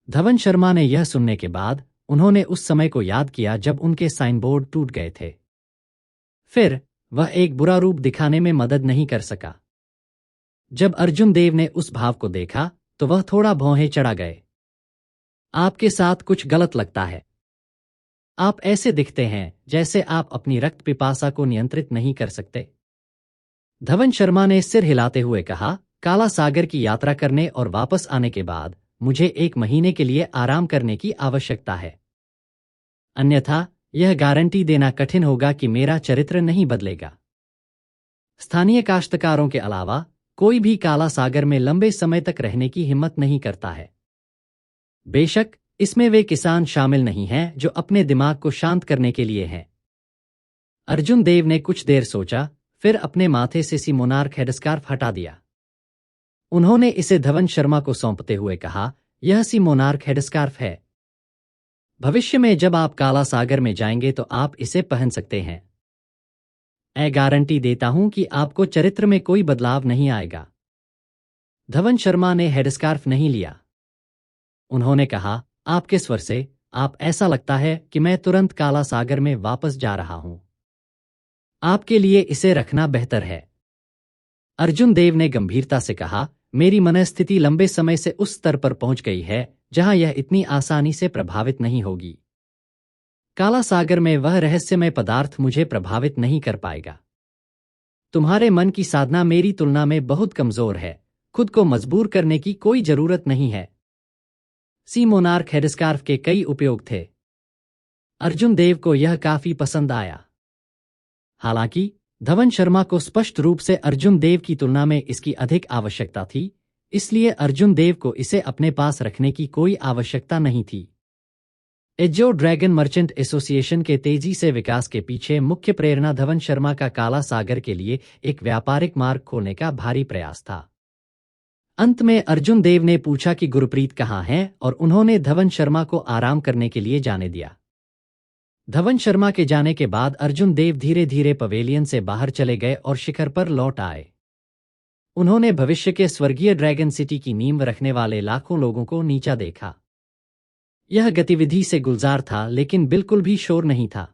धवन शर्मा ने यह सुनने के बाद उन्होंने उस समय को याद किया जब उनके साइन बोर्ड टूट गए थे। फिर वह एक बुरा रूप दिखाने में मदद नहीं कर सका। जब अर्जुन देव ने उस भाव को देखा तो वह थोड़ा भौंहे चढ़ा गए। आपके साथ कुछ गलत लगता है। आप ऐसे दिखते हैं जैसे आप अपनी रक्त पिपासा को नियंत्रित नहीं कर सकते। धवन शर्मा ने सिर हिलाते हुए कहा, काला सागर की यात्रा करने और वापस आने के बाद मुझे 1 महीने के लिए आराम करने की आवश्यकता है। अन्यथा यह गारंटी देना कठिन होगा कि मेरा चरित्र नहीं बदलेगा। स्थानीय काश्तकारों के अलावा कोई भी काला सागर में लंबे समय तक रहने की हिम्मत नहीं करता है। बेशक इसमें वे किसान शामिल नहीं हैं जो अपने दिमाग को शांत करने के लिए हैं। अर्जुन देव ने कुछ देर सोचा, फिर अपने माथे से सी मोनार्क हेडस्कार्फ हटा दिया। उन्होंने इसे धवन शर्मा को सौंपते हुए कहा, यह सी मोनार्क हेडस्कार्फ है। भविष्य में जब आप काला सागर में जाएंगे तो आप इसे पहन सकते हैं। मैं गारंटी देता हूं कि आपको चरित्र में कोई बदलाव नहीं आएगा। धवन शर्मा ने हेडस्कार्फ नहीं लिया। उन्होंने कहा, आपके स्वर से आप ऐसा लगता है कि मैं तुरंत काला सागर में वापस जा रहा हूं। आपके लिए इसे रखना बेहतर है। अर्जुन देव ने गंभीरता से कहा, मेरी मनस्थिति लंबे समय से उस स्तर पर पहुंच गई है जहां यह इतनी आसानी से प्रभावित नहीं होगी। काला सागर में वह रहस्यमय पदार्थ मुझे प्रभावित नहीं कर पाएगा। तुम्हारे मन की साधना मेरी तुलना में बहुत कमजोर है। खुद को मजबूर करने की कोई जरूरत नहीं है। सी मोनार्क हेडस्कार्फ के कई उपयोग थे। अर्जुन देव को यह काफी पसंद आया। हालांकि धवन शर्मा को स्पष्ट रूप से अर्जुन देव की तुलना में इसकी अधिक आवश्यकता थी, इसलिए अर्जुन देव को इसे अपने पास रखने की कोई आवश्यकता नहीं थी। एजो ड्रैगन मर्चेंट एसोसिएशन के तेजी से विकास के पीछे मुख्य प्रेरणा धवन शर्मा का काला सागर के लिए एक व्यापारिक मार्ग खोलने का भारी प्रयास था। अंत में अर्जुन देव ने पूछा कि गुरप्रीत कहाँ है, और उन्होंने धवन शर्मा को आराम करने के लिए जाने दिया। धवन शर्मा के जाने के बाद अर्जुन देव धीरे धीरे पवेलियन से बाहर चले गए और शिखर पर लौट आए। उन्होंने भविष्य के स्वर्गीय ड्रैगन सिटी की नींव रखने वाले लाखों लोगों को नीचा देखा। यह गतिविधि से गुलजार था, लेकिन बिल्कुल भी शोर नहीं था।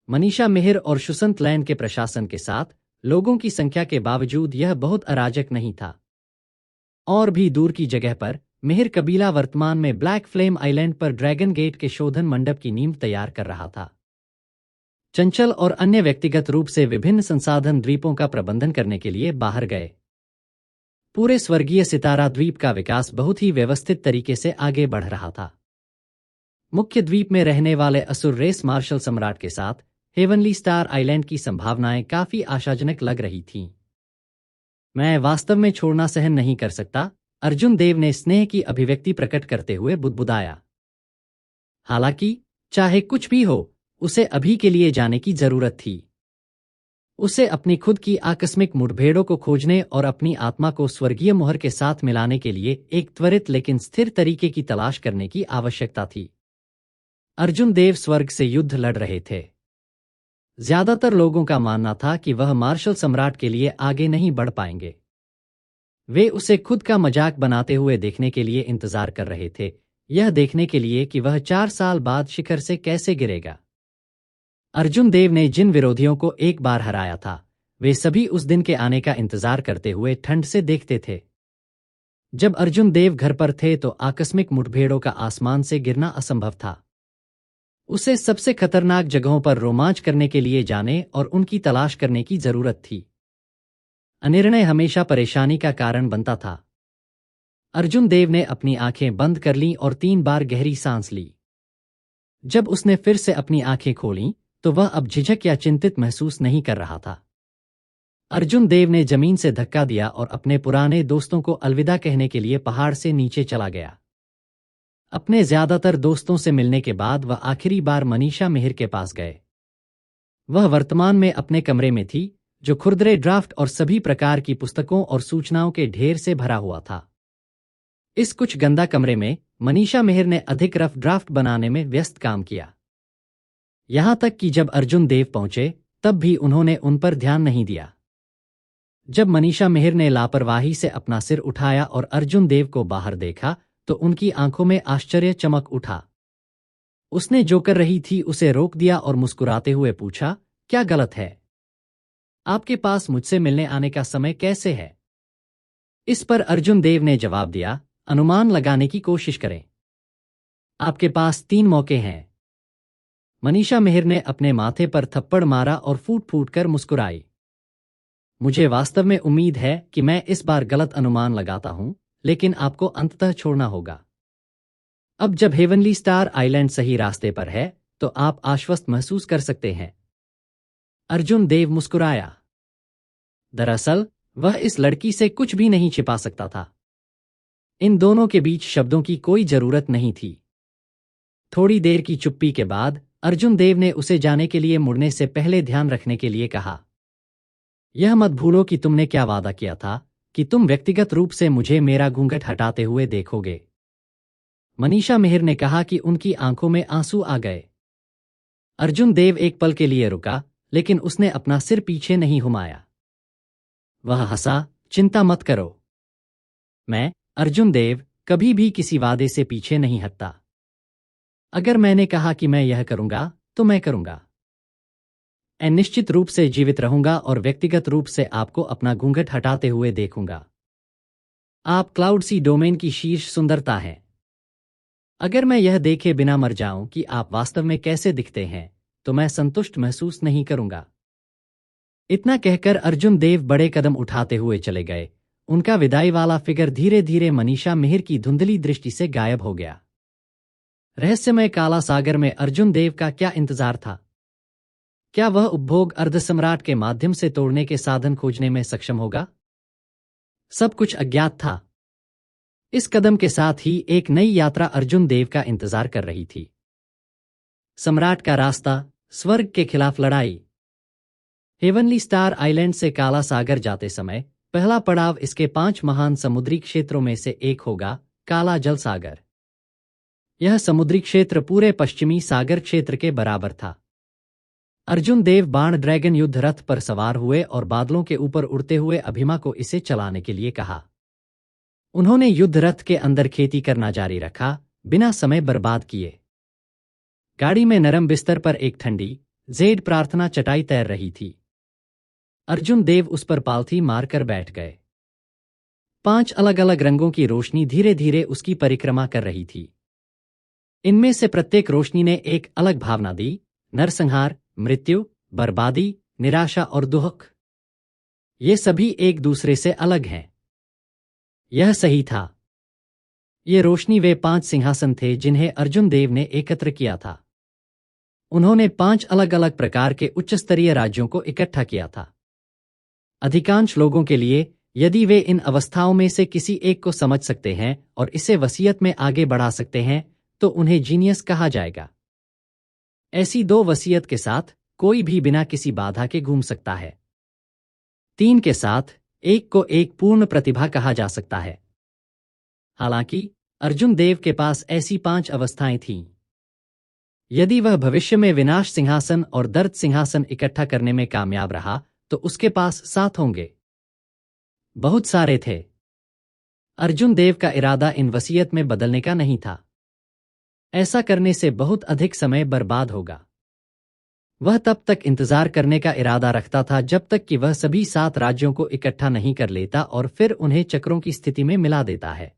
मनीषा मेहर और सुसंत लैंड के प्रशासन के साथ लोगों की संख्या के बावजूद यह बहुत अराजक नहीं था। और भी दूर की जगह पर मेहर कबीला वर्तमान में ब्लैक फ्लेम आइलैंड पर ड्रैगन गेट के शोधन मंडप की नींव तैयार कर रहा था। चंचल और अन्य व्यक्तिगत रूप से विभिन्न संसाधन द्वीपों का प्रबंधन करने के लिए बाहर गए। पूरे स्वर्गीय सितारा द्वीप का विकास बहुत ही व्यवस्थित तरीके से आगे बढ़ रहा था। मुख्य द्वीप में रहने वाले असुर रेस मार्शल सम्राट के साथ हेवनली स्टार आइलैंड की संभावनाएं काफी आशाजनक लग रही थीं। मैं वास्तव में छोड़ना सहन नहीं कर सकता, अर्जुन देव ने स्नेह की अभिव्यक्ति प्रकट करते हुए बुदबुदाया। हालांकि चाहे कुछ भी हो, उसे अभी के लिए जाने की जरूरत थी। उसे अपनी खुद की आकस्मिक मुठभेड़ों को खोजने और अपनी आत्मा को स्वर्गीय मोहर के साथ मिलाने के लिए एक त्वरित लेकिन स्थिर तरीके की तलाश करने की आवश्यकता थी। अर्जुन देव स्वर्ग से युद्ध लड़ रहे थे। ज्यादातर लोगों का मानना था कि वह मार्शल सम्राट के लिए आगे नहीं बढ़ पाएंगे। वे उसे खुद का मजाक बनाते हुए देखने के लिए इंतजार कर रहे थे, यह देखने के लिए कि वह 4 साल बाद शिखर से कैसे गिरेगा। अर्जुन देव ने जिन विरोधियों को एक बार हराया था, वे सभी उस दिन के आने का इंतजार करते हुए ठंड से देखते थे। जब अर्जुन देव घर पर थे तो आकस्मिक मुठभेड़ों का आसमान से गिरना असंभव था। उसे सबसे खतरनाक जगहों पर रोमांच करने के लिए जाने और उनकी तलाश करने की जरूरत थी। अनिर्णय हमेशा परेशानी का कारण बनता था। अर्जुन देव ने अपनी आंखें बंद कर लीं और 3 बार गहरी सांस ली। जब उसने फिर से अपनी आंखें खोलीं, तो वह अब झिझक या चिंतित महसूस नहीं कर रहा था। अर्जुन देव ने जमीन से धक्का दिया और अपने पुराने दोस्तों को अलविदा कहने के लिए पहाड़ से नीचे चला गया। अपने ज्यादातर दोस्तों से मिलने के बाद वह आखिरी बार मनीषा मेहर के पास गए। वह वर्तमान में अपने कमरे में थी, जो खुरदरे ड्राफ्ट और सभी प्रकार की पुस्तकों और सूचनाओं के ढेर से भरा हुआ था। इस कुछ गंदा कमरे में मनीषा मेहर ने अधिक रफ ड्राफ्ट बनाने में व्यस्त काम किया। यहां तक कि जब अर्जुन देव पहुंचे, तब भी उन्होंने उन पर ध्यान नहीं दिया। जब मनीषा मेहर ने लापरवाही से अपना सिर उठाया और अर्जुन देव को बाहर देखा, तो उनकी आंखों में आश्चर्य चमक उठा। उसने जो कर रही थी उसे रोक दिया और मुस्कुराते हुए पूछा, क्या गलत है? आपके पास मुझसे मिलने आने का समय कैसे है? इस पर अर्जुन देव ने जवाब दिया, अनुमान लगाने की कोशिश करें। आपके पास 3 मौके हैं। मनीषा मेहर ने अपने माथे पर थप्पड़ मारा और फूट फूट कर मुस्कुराई। मुझे वास्तव में उम्मीद है कि मैं इस बार गलत अनुमान लगाता हूं, लेकिन आपको अंततः छोड़ना होगा। अब जब हेवनली स्टार आइलैंड सही रास्ते पर है, तो आप आश्वस्त महसूस कर सकते हैं। अर्जुन देव मुस्कुराया। दरअसल वह इस लड़की से कुछ भी नहीं छिपा सकता था। इन दोनों के बीच शब्दों की कोई जरूरत नहीं थी। थोड़ी देर की चुप्पी के बाद अर्जुन देव ने उसे जाने के लिए मुड़ने से पहले ध्यान रखने के लिए कहा, यह मत भूलो कि तुमने क्या वादा किया था कि तुम व्यक्तिगत रूप से मुझे मेरा घूंघट हटाते हुए देखोगे। मनीषा मेहर ने कहा कि उनकी आंखों में आंसू आ गए। अर्जुन देव एक पल के लिए रुका, लेकिन उसने अपना सिर पीछे नहीं घुमाया। वह हंसा, चिंता मत करो। मैं, अर्जुन देव, कभी भी किसी वादे से पीछे नहीं हटता। अगर मैंने कहा कि मैं यह करूंगा, तो मैं करूंगा। मैं निश्चित रूप से जीवित रहूंगा और व्यक्तिगत रूप से आपको अपना घूंघट हटाते हुए देखूंगा। आप क्लाउड सी डोमेन की शीर्ष सुंदरता हैं। अगर मैं यह देखे बिना मर जाऊं कि आप वास्तव में कैसे दिखते हैं, तो मैं संतुष्ट महसूस नहीं करूंगा। इतना कहकर अर्जुन देव बड़े कदम उठाते हुए चले गए। उनका विदाई वाला फिगर धीरे धीरे मनीषा मेहर की धुंधली दृष्टि से गायब हो गया। रहस्यमय काला सागर में अर्जुन देव का क्या इंतजार था? क्या वह उपभोग अर्धसम्राट के माध्यम से तोड़ने के साधन खोजने में सक्षम होगा? सब कुछ अज्ञात था। इस कदम के साथ ही एक नई यात्रा अर्जुन देव का इंतजार कर रही थी। सम्राट का रास्ता, स्वर्ग के खिलाफ लड़ाई। हेवनली स्टार आइलैंड से काला सागर जाते समय पहला पड़ाव इसके 5 महान समुद्री क्षेत्रों में से एक होगा, काला जल सागर। यह समुद्री क्षेत्र पूरे पश्चिमी सागर क्षेत्र के बराबर था। अर्जुन देव बाण ड्रैगन युद्ध रथ पर सवार हुए और बादलों के ऊपर उड़ते हुए अभिमा को इसे चलाने के लिए कहा। उन्होंने युद्ध रथ के अंदर खेती करना जारी रखा, बिना समय बर्बाद किए। गाड़ी में नरम बिस्तर पर एक ठंडी जेड प्रार्थना चटाई तैर रही थी। अर्जुन देव उस पर पालथी मारकर बैठ गए। 5 अलग अलग रंगों की रोशनी धीरे धीरे उसकी परिक्रमा कर रही थी। इनमें से प्रत्येक रोशनी ने एक अलग भावना दी, नरसंहार, मृत्यु, बर्बादी, निराशा और दुख। ये सभी एक दूसरे से अलग हैं। यह सही था। ये रोशनी वे 5 सिंहासन थे जिन्हें अर्जुन देव ने एकत्र किया था। उन्होंने 5 अलग अलग प्रकार के उच्च स्तरीय राज्यों को इकट्ठा किया था। अधिकांश लोगों के लिए, यदि वे इन अवस्थाओं में से किसी एक को समझ सकते हैं और इसे वसीयत में आगे बढ़ा सकते हैं, तो उन्हें जीनियस कहा जाएगा। ऐसी 2 वसीयत के साथ कोई भी बिना किसी बाधा के घूम सकता है। 3 के साथ एक को एक पूर्ण प्रतिभा कहा जा सकता है। हालांकि अर्जुन देव के पास ऐसी 5 अवस्थाएं थीं। यदि वह भविष्य में विनाश सिंहासन और दर्द सिंहासन इकट्ठा करने में कामयाब रहा, तो उसके पास 7 होंगे। बहुत सारे थे। अर्जुन देव का इरादा इन वसीयत में बदलने का नहीं था। ऐसा करने से बहुत अधिक समय बर्बाद होगा। वह तब तक इंतजार करने का इरादा रखता था जब तक कि वह सभी 7 राज्यों को इकट्ठा नहीं कर लेता और फिर उन्हें चक्रों की स्थिति में मिला देता है।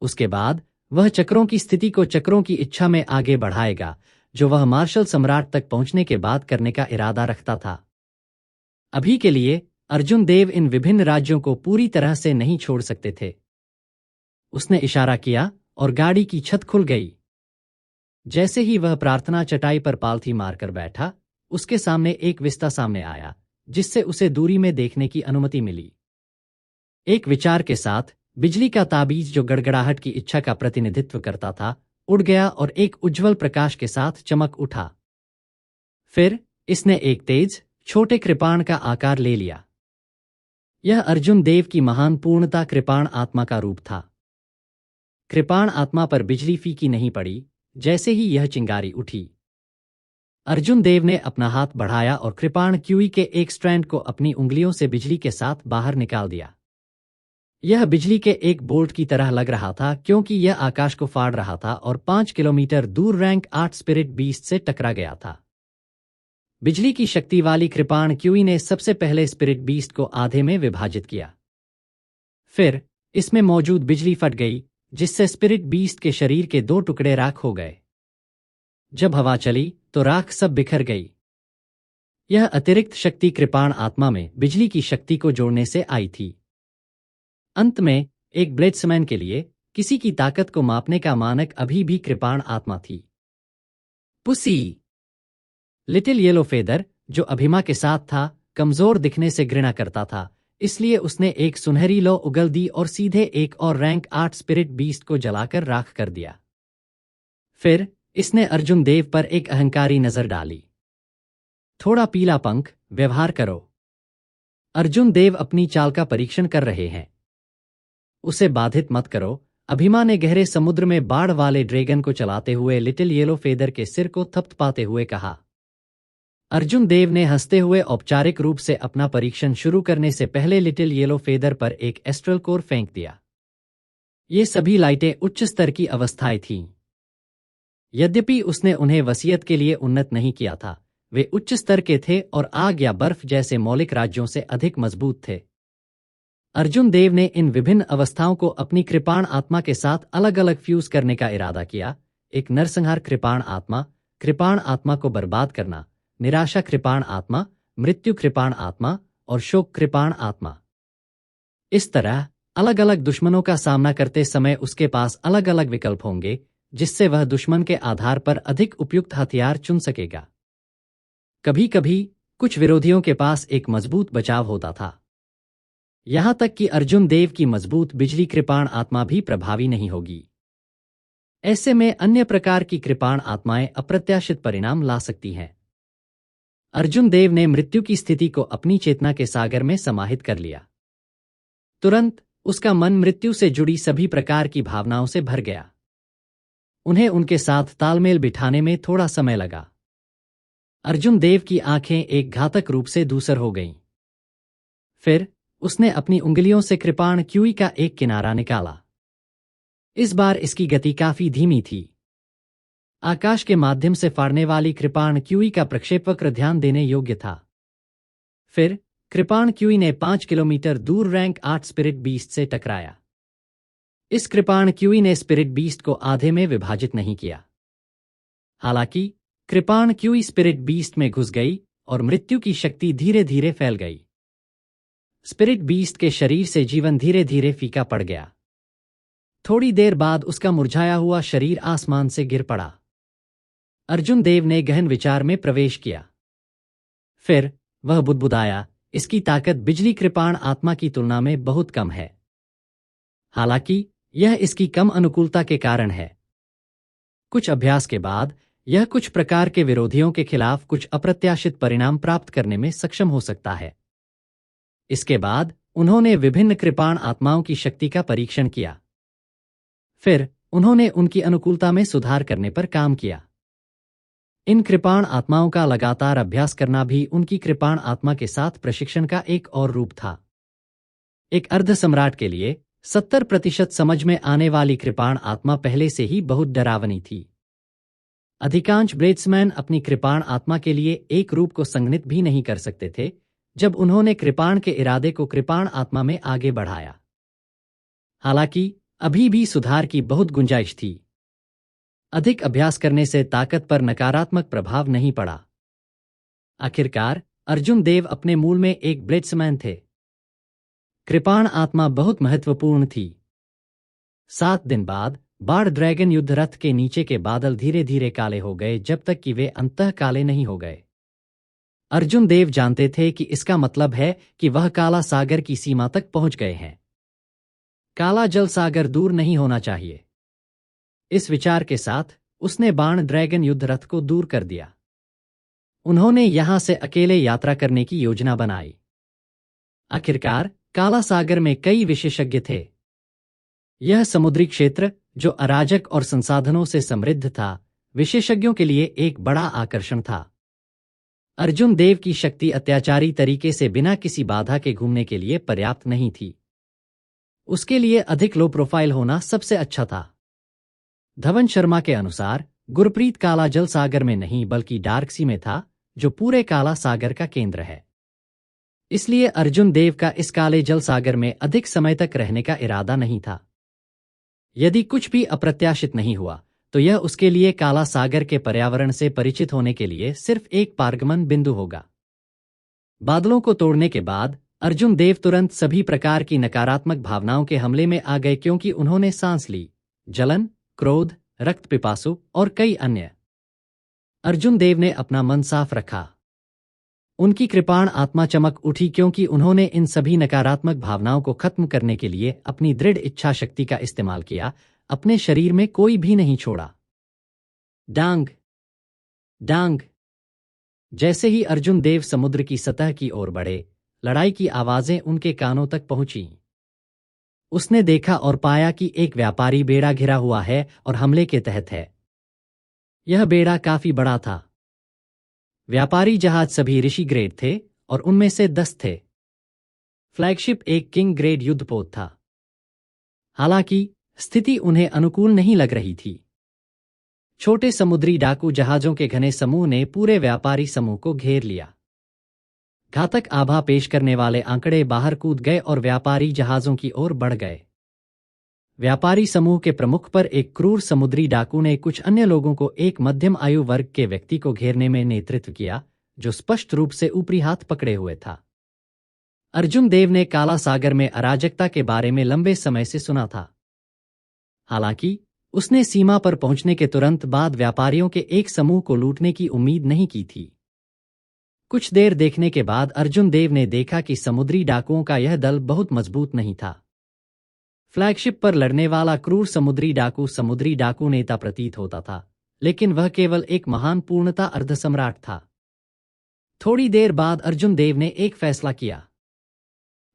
उसके बाद वह चक्रों की स्थिति को चक्रों की इच्छा में आगे बढ़ाएगा, जो वह मार्शल सम्राट तक पहुंचने के बाद करने का इरादा रखता था। अभी के लिए अर्जुन देव इन विभिन्न राज्यों को पूरी तरह से नहीं छोड़ सकते थे। उसने इशारा किया और गाड़ी की छत खुल गई। जैसे ही वह प्रार्थना चटाई पर पालथी मारकर बैठा, उसके सामने एक विस्ता सामने आया, जिससे उसे दूरी में देखने की अनुमति मिली। एक विचार के साथ बिजली का ताबीज जो गड़गड़ाहट की इच्छा का प्रतिनिधित्व करता था, उड़ गया और एक उज्ज्वल प्रकाश के साथ चमक उठा। फिर इसने एक तेज, छोटे कृपाण का आकार ले लिया। यह अर्जुन देव की महान पूर्णता कृपाण आत्मा का रूप था। कृपाण आत्मा पर बिजली फीकी नहीं पड़ी जैसे ही यह चिंगारी उठी। अर्जुन देव ने अपना हाथ बढ़ाया और कृपाण क्यूई के एक स्ट्रैंड को अपनी उंगलियों से बिजली के साथ बाहर निकाल दिया। यह बिजली के एक बोल्ट की तरह लग रहा था क्योंकि यह आकाश को फाड़ रहा था और 5 किलोमीटर दूर रैंक 8 स्पिरिट बीस्ट से टकरा गया था। बिजली की शक्ति वाली कृपाण क्यूई ने सबसे पहले स्पिरिट बीस्ट को आधे में विभाजित किया। फिर इसमें मौजूद बिजली फट गई, जिससे स्पिरिट बीस्ट के शरीर के 2 टुकड़े राख हो गए। जब हवा चली तो राख सब बिखर गई। यह अतिरिक्त शक्ति कृपाण आत्मा में बिजली की शक्ति को जोड़ने से आई थी। अंत में एक ब्लेड्समैन के लिए किसी की ताकत को मापने का मानक अभी भी कृपाण आत्मा थी। पुसी लिटिल येलो फेदर, जो अभिमा के साथ था, कमजोर दिखने से घृणा करता था, इसलिए उसने एक सुनहरी लौ उगल दी और सीधे एक और रैंक 8 स्पिरिट बीस्ट को जलाकर राख कर दिया। फिर इसने अर्जुन देव पर एक अहंकारी नजर डाली। थोड़ा पीला पंख, व्यवहार करो। अर्जुन देव अपनी चाल का परीक्षण कर रहे हैं। उसे बाधित मत करो। अभिमा ने गहरे समुद्र में बाढ़ वाले ड्रैगन को चलाते हुए लिटिल येलो फेदर के सिर को थपथपाते हुए कहा। अर्जुन देव ने हंसते हुए औपचारिक रूप से अपना परीक्षण शुरू करने से पहले लिटिल येलो फेदर पर एक एस्ट्रल कोर फेंक दिया। ये सभी लाइटें उच्च स्तर की अवस्थाएं थीं। यद्यपि उसने उन्हें वसीयत के लिए उन्नत नहीं किया था, वे उच्च स्तर के थे और आग या बर्फ जैसे मौलिक राज्यों से अधिक मजबूत थे। अर्जुन देव ने इन विभिन्न अवस्थाओं को अपनी कृपाण आत्मा के साथ अलग अलग फ्यूज करने का इरादा किया। एक नरसंहार कृपाण आत्मा को बर्बाद करना, निराशा कृपाण आत्मा, मृत्यु कृपाण आत्मा और शोक कृपाण आत्मा। इस तरह अलग अलग दुश्मनों का सामना करते समय उसके पास अलग अलग विकल्प होंगे, जिससे वह दुश्मन के आधार पर अधिक उपयुक्त हथियार चुन सकेगा। कभी कभी कुछ विरोधियों के पास एक मजबूत बचाव होता था। यहां तक कि अर्जुन देव की मजबूत बिजली कृपाण आत्मा भी प्रभावी नहीं होगी। ऐसे में अन्य प्रकार की कृपाण आत्माएं अप्रत्याशित परिणाम ला सकती हैं। अर्जुन देव ने मृत्यु की स्थिति को अपनी चेतना के सागर में समाहित कर लिया। तुरंत उसका मन मृत्यु से जुड़ी सभी प्रकार की भावनाओं से भर गया। उन्हें उनके साथ तालमेल बिठाने में थोड़ा समय लगा। अर्जुन देव की आंखें एक घातक रूप से धूसर हो गईं। फिर उसने अपनी उंगलियों से कृपाण क्यूई का एक किनारा निकाला। इस बार इसकी गति काफी धीमी थी। आकाश के माध्यम से फाड़ने वाली कृपाण क्यूई का प्रक्षेपवक्र ध्यान देने योग्य था। फिर कृपाण क्यूई ने 5 किलोमीटर दूर रैंक 8 स्पिरिट बीस्ट से टकराया। इस कृपाण क्यूई ने स्पिरिट बीस्ट को आधे में विभाजित नहीं किया। हालांकि कृपाण क्यूई स्पिरिट बीस्ट में घुस गई और मृत्यु की शक्ति धीरे धीरे फैल गई। स्पिरिट बीस्ट के शरीर से जीवन धीरे धीरे फीका पड़ गया। थोड़ी देर बाद उसका मुरझाया हुआ शरीर आसमान से गिर पड़ा। अर्जुन देव ने गहन विचार में प्रवेश किया। फिर वह बुदबुदाया, इसकी ताकत बिजली कृपाण आत्मा की तुलना में बहुत कम है। हालांकि यह इसकी कम अनुकूलता के कारण है। कुछ अभ्यास के बाद यह कुछ प्रकार के विरोधियों के खिलाफ कुछ अप्रत्याशित परिणाम प्राप्त करने में सक्षम हो सकता है। इसके बाद उन्होंने विभिन्न कृपाण आत्माओं की शक्ति का परीक्षण किया। फिर उन्होंने उनकी अनुकूलता में सुधार करने पर काम किया। इन कृपाण आत्माओं का लगातार अभ्यास करना भी उनकी कृपाण आत्मा के साथ प्रशिक्षण का एक और रूप था। एक अर्ध सम्राट के लिए 70% समझ में आने वाली कृपाण आत्मा पहले से ही बहुत डरावनी थी। अधिकांश ब्रेड्समैन अपनी कृपाण आत्मा के लिए एक रूप को संघनित भी नहीं कर सकते थे जब उन्होंने कृपाण के इरादे को कृपाण आत्मा में आगे बढ़ाया। हालांकि अभी भी सुधार की बहुत गुंजाइश थी। अधिक अभ्यास करने से ताकत पर नकारात्मक प्रभाव नहीं पड़ा। आखिरकार अर्जुन देव अपने मूल में एक ब्लेड्समैन थे। कृपाण आत्मा बहुत महत्वपूर्ण थी। 7 दिन बाद बाढ़ ड्रैगन युद्ध रथ के नीचे के बादल धीरे धीरे काले हो गए जब तक कि वे अंततः काले नहीं हो गए। अर्जुन देव जानते थे कि इसका मतलब है कि वह काला सागर की सीमा तक पहुंच गए हैं। काला जल सागर दूर नहीं होना चाहिए। इस विचार के साथ उसने बाण ड्रैगन युद्ध रथ को दूर कर दिया। उन्होंने यहां से अकेले यात्रा करने की योजना बनाई। आखिरकार काला सागर में कई विशेषज्ञ थे। यह समुद्री क्षेत्र जो अराजक और संसाधनों से समृद्ध था, विशेषज्ञों के लिए एक बड़ा आकर्षण था। अर्जुन देव की शक्ति अत्याचारी तरीके से बिना किसी बाधा के घूमने के लिए पर्याप्त नहीं थी। उसके लिए अधिक लो प्रोफाइल होना सबसे अच्छा था। धवन शर्मा के अनुसार गुरप्रीत काला जल सागर में नहीं बल्कि डार्क सी में था, जो पूरे काला सागर का केंद्र है। इसलिए अर्जुन देव का इस काले जल सागर में अधिक समय तक रहने का इरादा नहीं था। यदि कुछ भी अप्रत्याशित नहीं हुआ तो यह उसके लिए काला सागर के पर्यावरण से परिचित होने के लिए सिर्फ एक पारगमन बिंदु होगा। बादलों को तोड़ने के बाद अर्जुन देव तुरंत सभी प्रकार की नकारात्मक भावनाओं के हमले में आ गए, क्योंकि उन्होंने सांस ली, जलन, क्रोध, रक्त पिपासु और कई अन्य। अर्जुन देव ने अपना मन साफ रखा। उनकी कृपाण आत्मा चमक उठी क्योंकि उन्होंने इन सभी नकारात्मक भावनाओं को खत्म करने के लिए अपनी दृढ़ इच्छा शक्ति का इस्तेमाल किया, अपने शरीर में कोई भी नहीं छोड़ा। डांग डांग। जैसे ही अर्जुन देव समुद्र की सतह की ओर बढ़े, लड़ाई की आवाजें उनके कानों तक पहुंची। उसने देखा और पाया कि एक व्यापारी बेड़ा घिरा हुआ है और हमले के तहत है। यह बेड़ा काफी बड़ा था। व्यापारी जहाज सभी ऋषि ग्रेड थे और उनमें से 10 थे। फ्लैगशिप एक किंग ग्रेड युद्धपोत था। हालांकि स्थिति उन्हें अनुकूल नहीं लग रही थी। छोटे समुद्री डाकू जहाजों के घने समूह ने पूरे व्यापारी समूह को घेर लिया। घातक आभा पेश करने वाले आंकड़े बाहर कूद गए और व्यापारी जहाजों की ओर बढ़ गए। व्यापारी समूह के प्रमुख पर एक क्रूर समुद्री डाकू ने कुछ अन्य लोगों को एक मध्यम आयु वर्ग के व्यक्ति को घेरने में नेतृत्व किया, जो स्पष्ट रूप से ऊपरी हाथ पकड़े हुए था। अर्जुन देव ने काला सागर में अराजकता के बारे में लंबे समय से सुना था। हालांकि उसने सीमा पर पहुंचने के तुरंत बाद व्यापारियों के एक समूह को लूटने की उम्मीद नहीं की थी। कुछ देर देखने के बाद अर्जुन देव ने देखा कि समुद्री डाकुओं का यह दल बहुत मजबूत नहीं था। फ्लैगशिप पर लड़ने वाला क्रूर समुद्री डाकू नेता प्रतीत होता था, लेकिन वह केवल एक महान पूर्णता अर्धसम्राट था। थोड़ी देर बाद अर्जुन देव ने एक फैसला किया।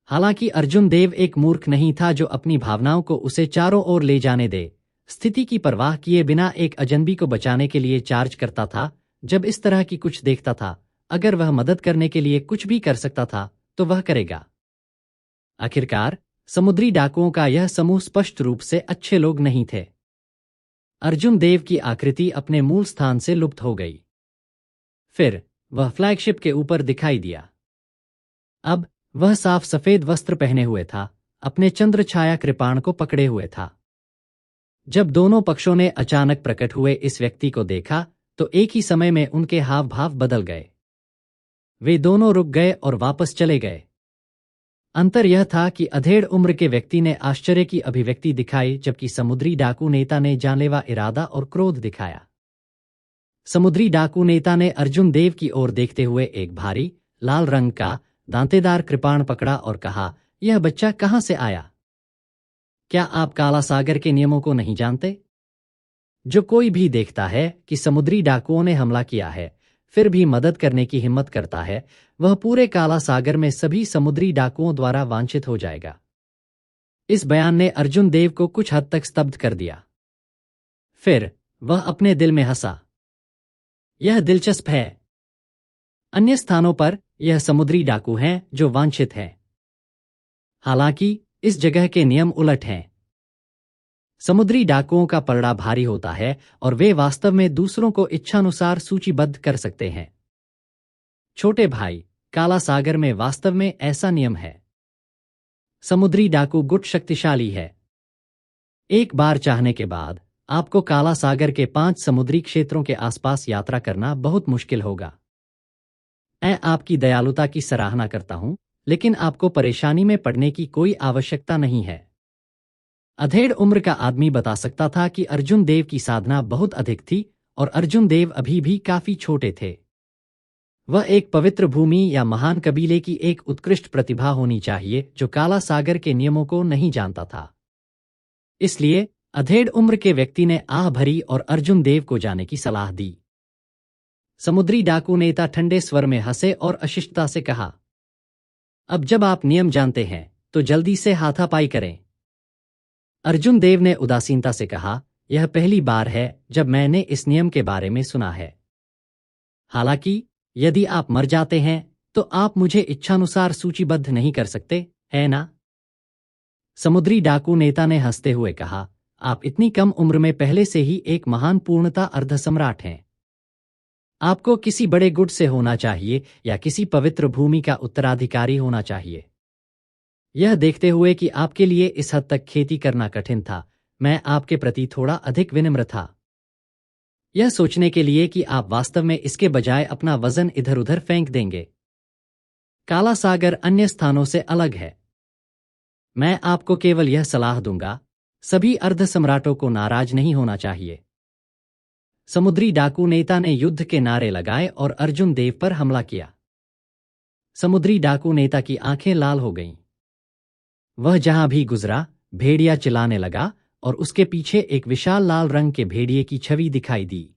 हालांकि अर्जुन देव एक मूर्ख नहीं था जो अपनी भावनाओं को उसे चारों ओर ले जाने दे, स्थिति की परवाह किए बिना एक अजनबी को बचाने के लिए चार्ज करता था। जब इस तरह की कुछ देखता था, अगर वह मदद करने के लिए कुछ भी कर सकता था तो वह करेगा। आखिरकार समुद्री डाकुओं का यह समूह स्पष्ट रूप से अच्छे लोग नहीं थे। अर्जुन देव की आकृति अपने मूल स्थान से लुप्त हो गई। फिर वह फ्लैगशिप के ऊपर दिखाई दिया। अब वह साफ सफेद वस्त्र पहने हुए था, अपने चंद्र छाया कृपाण को पकड़े हुए था। जब दोनों पक्षों ने अचानक प्रकट हुए इस व्यक्ति को देखा तो एक ही समय में उनके हाव भाव बदल गए। वे दोनों रुक गए और वापस चले गए। अंतर यह था कि अधेड़ उम्र के व्यक्ति ने आश्चर्य की अभिव्यक्ति दिखाई, जबकि समुद्री डाकू नेता ने जानलेवा इरादा और क्रोध दिखाया। समुद्री डाकू नेता ने अर्जुन देव की ओर देखते हुए एक भारी लाल रंग का दांतेदार कृपाण पकड़ा और कहा, यह बच्चा कहां से आया? क्या आप काला सागर के नियमों को नहीं जानते? जो कोई भी देखता है कि समुद्री डाकुओं ने हमला किया है, फिर भी मदद करने की हिम्मत करता है, वह पूरे काला सागर में सभी समुद्री डाकुओं द्वारा वांछित हो जाएगा। इस बयान ने अर्जुन देव को कुछ हद तक स्तब्ध कर दिया। फिर वह अपने दिल में हंसा। यह दिलचस्प है। अन्य स्थानों पर यह समुद्री डाकू हैं जो वांछित हैं। हालांकि इस जगह के नियम उलट हैं। समुद्री डाकुओं का पलड़ा भारी होता है और वे वास्तव में दूसरों को इच्छानुसार सूचीबद्ध कर सकते हैं। छोटे भाई, काला सागर में वास्तव में ऐसा नियम है। समुद्री डाकू गुट शक्तिशाली है। एक बार चाहने के बाद आपको काला सागर के 5 समुद्री क्षेत्रों के आसपास यात्रा करना बहुत मुश्किल होगा। मैं आपकी दयालुता की सराहना करता हूं, लेकिन आपको परेशानी में पड़ने की कोई आवश्यकता नहीं है। अधेड़ उम्र का आदमी बता सकता था कि अर्जुन देव की साधना बहुत अधिक थी और अर्जुन देव अभी भी काफी छोटे थे। वह एक पवित्र भूमि या महान कबीले की एक उत्कृष्ट प्रतिभा होनी चाहिए जो काला सागर के नियमों को नहीं जानता था। इसलिए अधेड़ उम्र के व्यक्ति ने आह भरी और अर्जुन देव को जाने की सलाह दी। समुद्री डाकू नेता ठंडे स्वर में हंसे और अशिष्टता से कहा, अब जब आप नियम जानते हैं तो जल्दी से हाथापाई करें। अर्जुन देव ने उदासीनता से कहा, यह पहली बार है जब मैंने इस नियम के बारे में सुना है। हालांकि यदि आप मर जाते हैं तो आप मुझे इच्छानुसार सूचीबद्ध नहीं कर सकते, है ना? समुद्री डाकू नेता ने हंसते हुए कहा, आप इतनी कम उम्र में पहले से ही एक महान पूर्णता अर्धसम्राट हैं। आपको किसी बड़े गुट से होना चाहिए या किसी पवित्र भूमि का उत्तराधिकारी होना चाहिए। यह देखते हुए कि आपके लिए इस हद तक खेती करना कठिन था, मैं आपके प्रति थोड़ा अधिक विनम्र था। यह सोचने के लिए कि आप वास्तव में इसके बजाय अपना वजन इधर उधर फेंक देंगे। काला सागर अन्य स्थानों से अलग है। मैं आपको केवल यह सलाह दूंगा, सभी अर्धसम्राटों को नाराज नहीं होना चाहिए। समुद्री डाकू नेता ने युद्ध के नारे लगाए और अर्जुन देव पर हमला किया। समुद्री डाकू नेता की आंखें लाल हो गईं। वह जहां भी गुजरा, भेड़िया चिल्लाने लगा और उसके पीछे एक विशाल लाल रंग के भेड़िए की छवि दिखाई दी।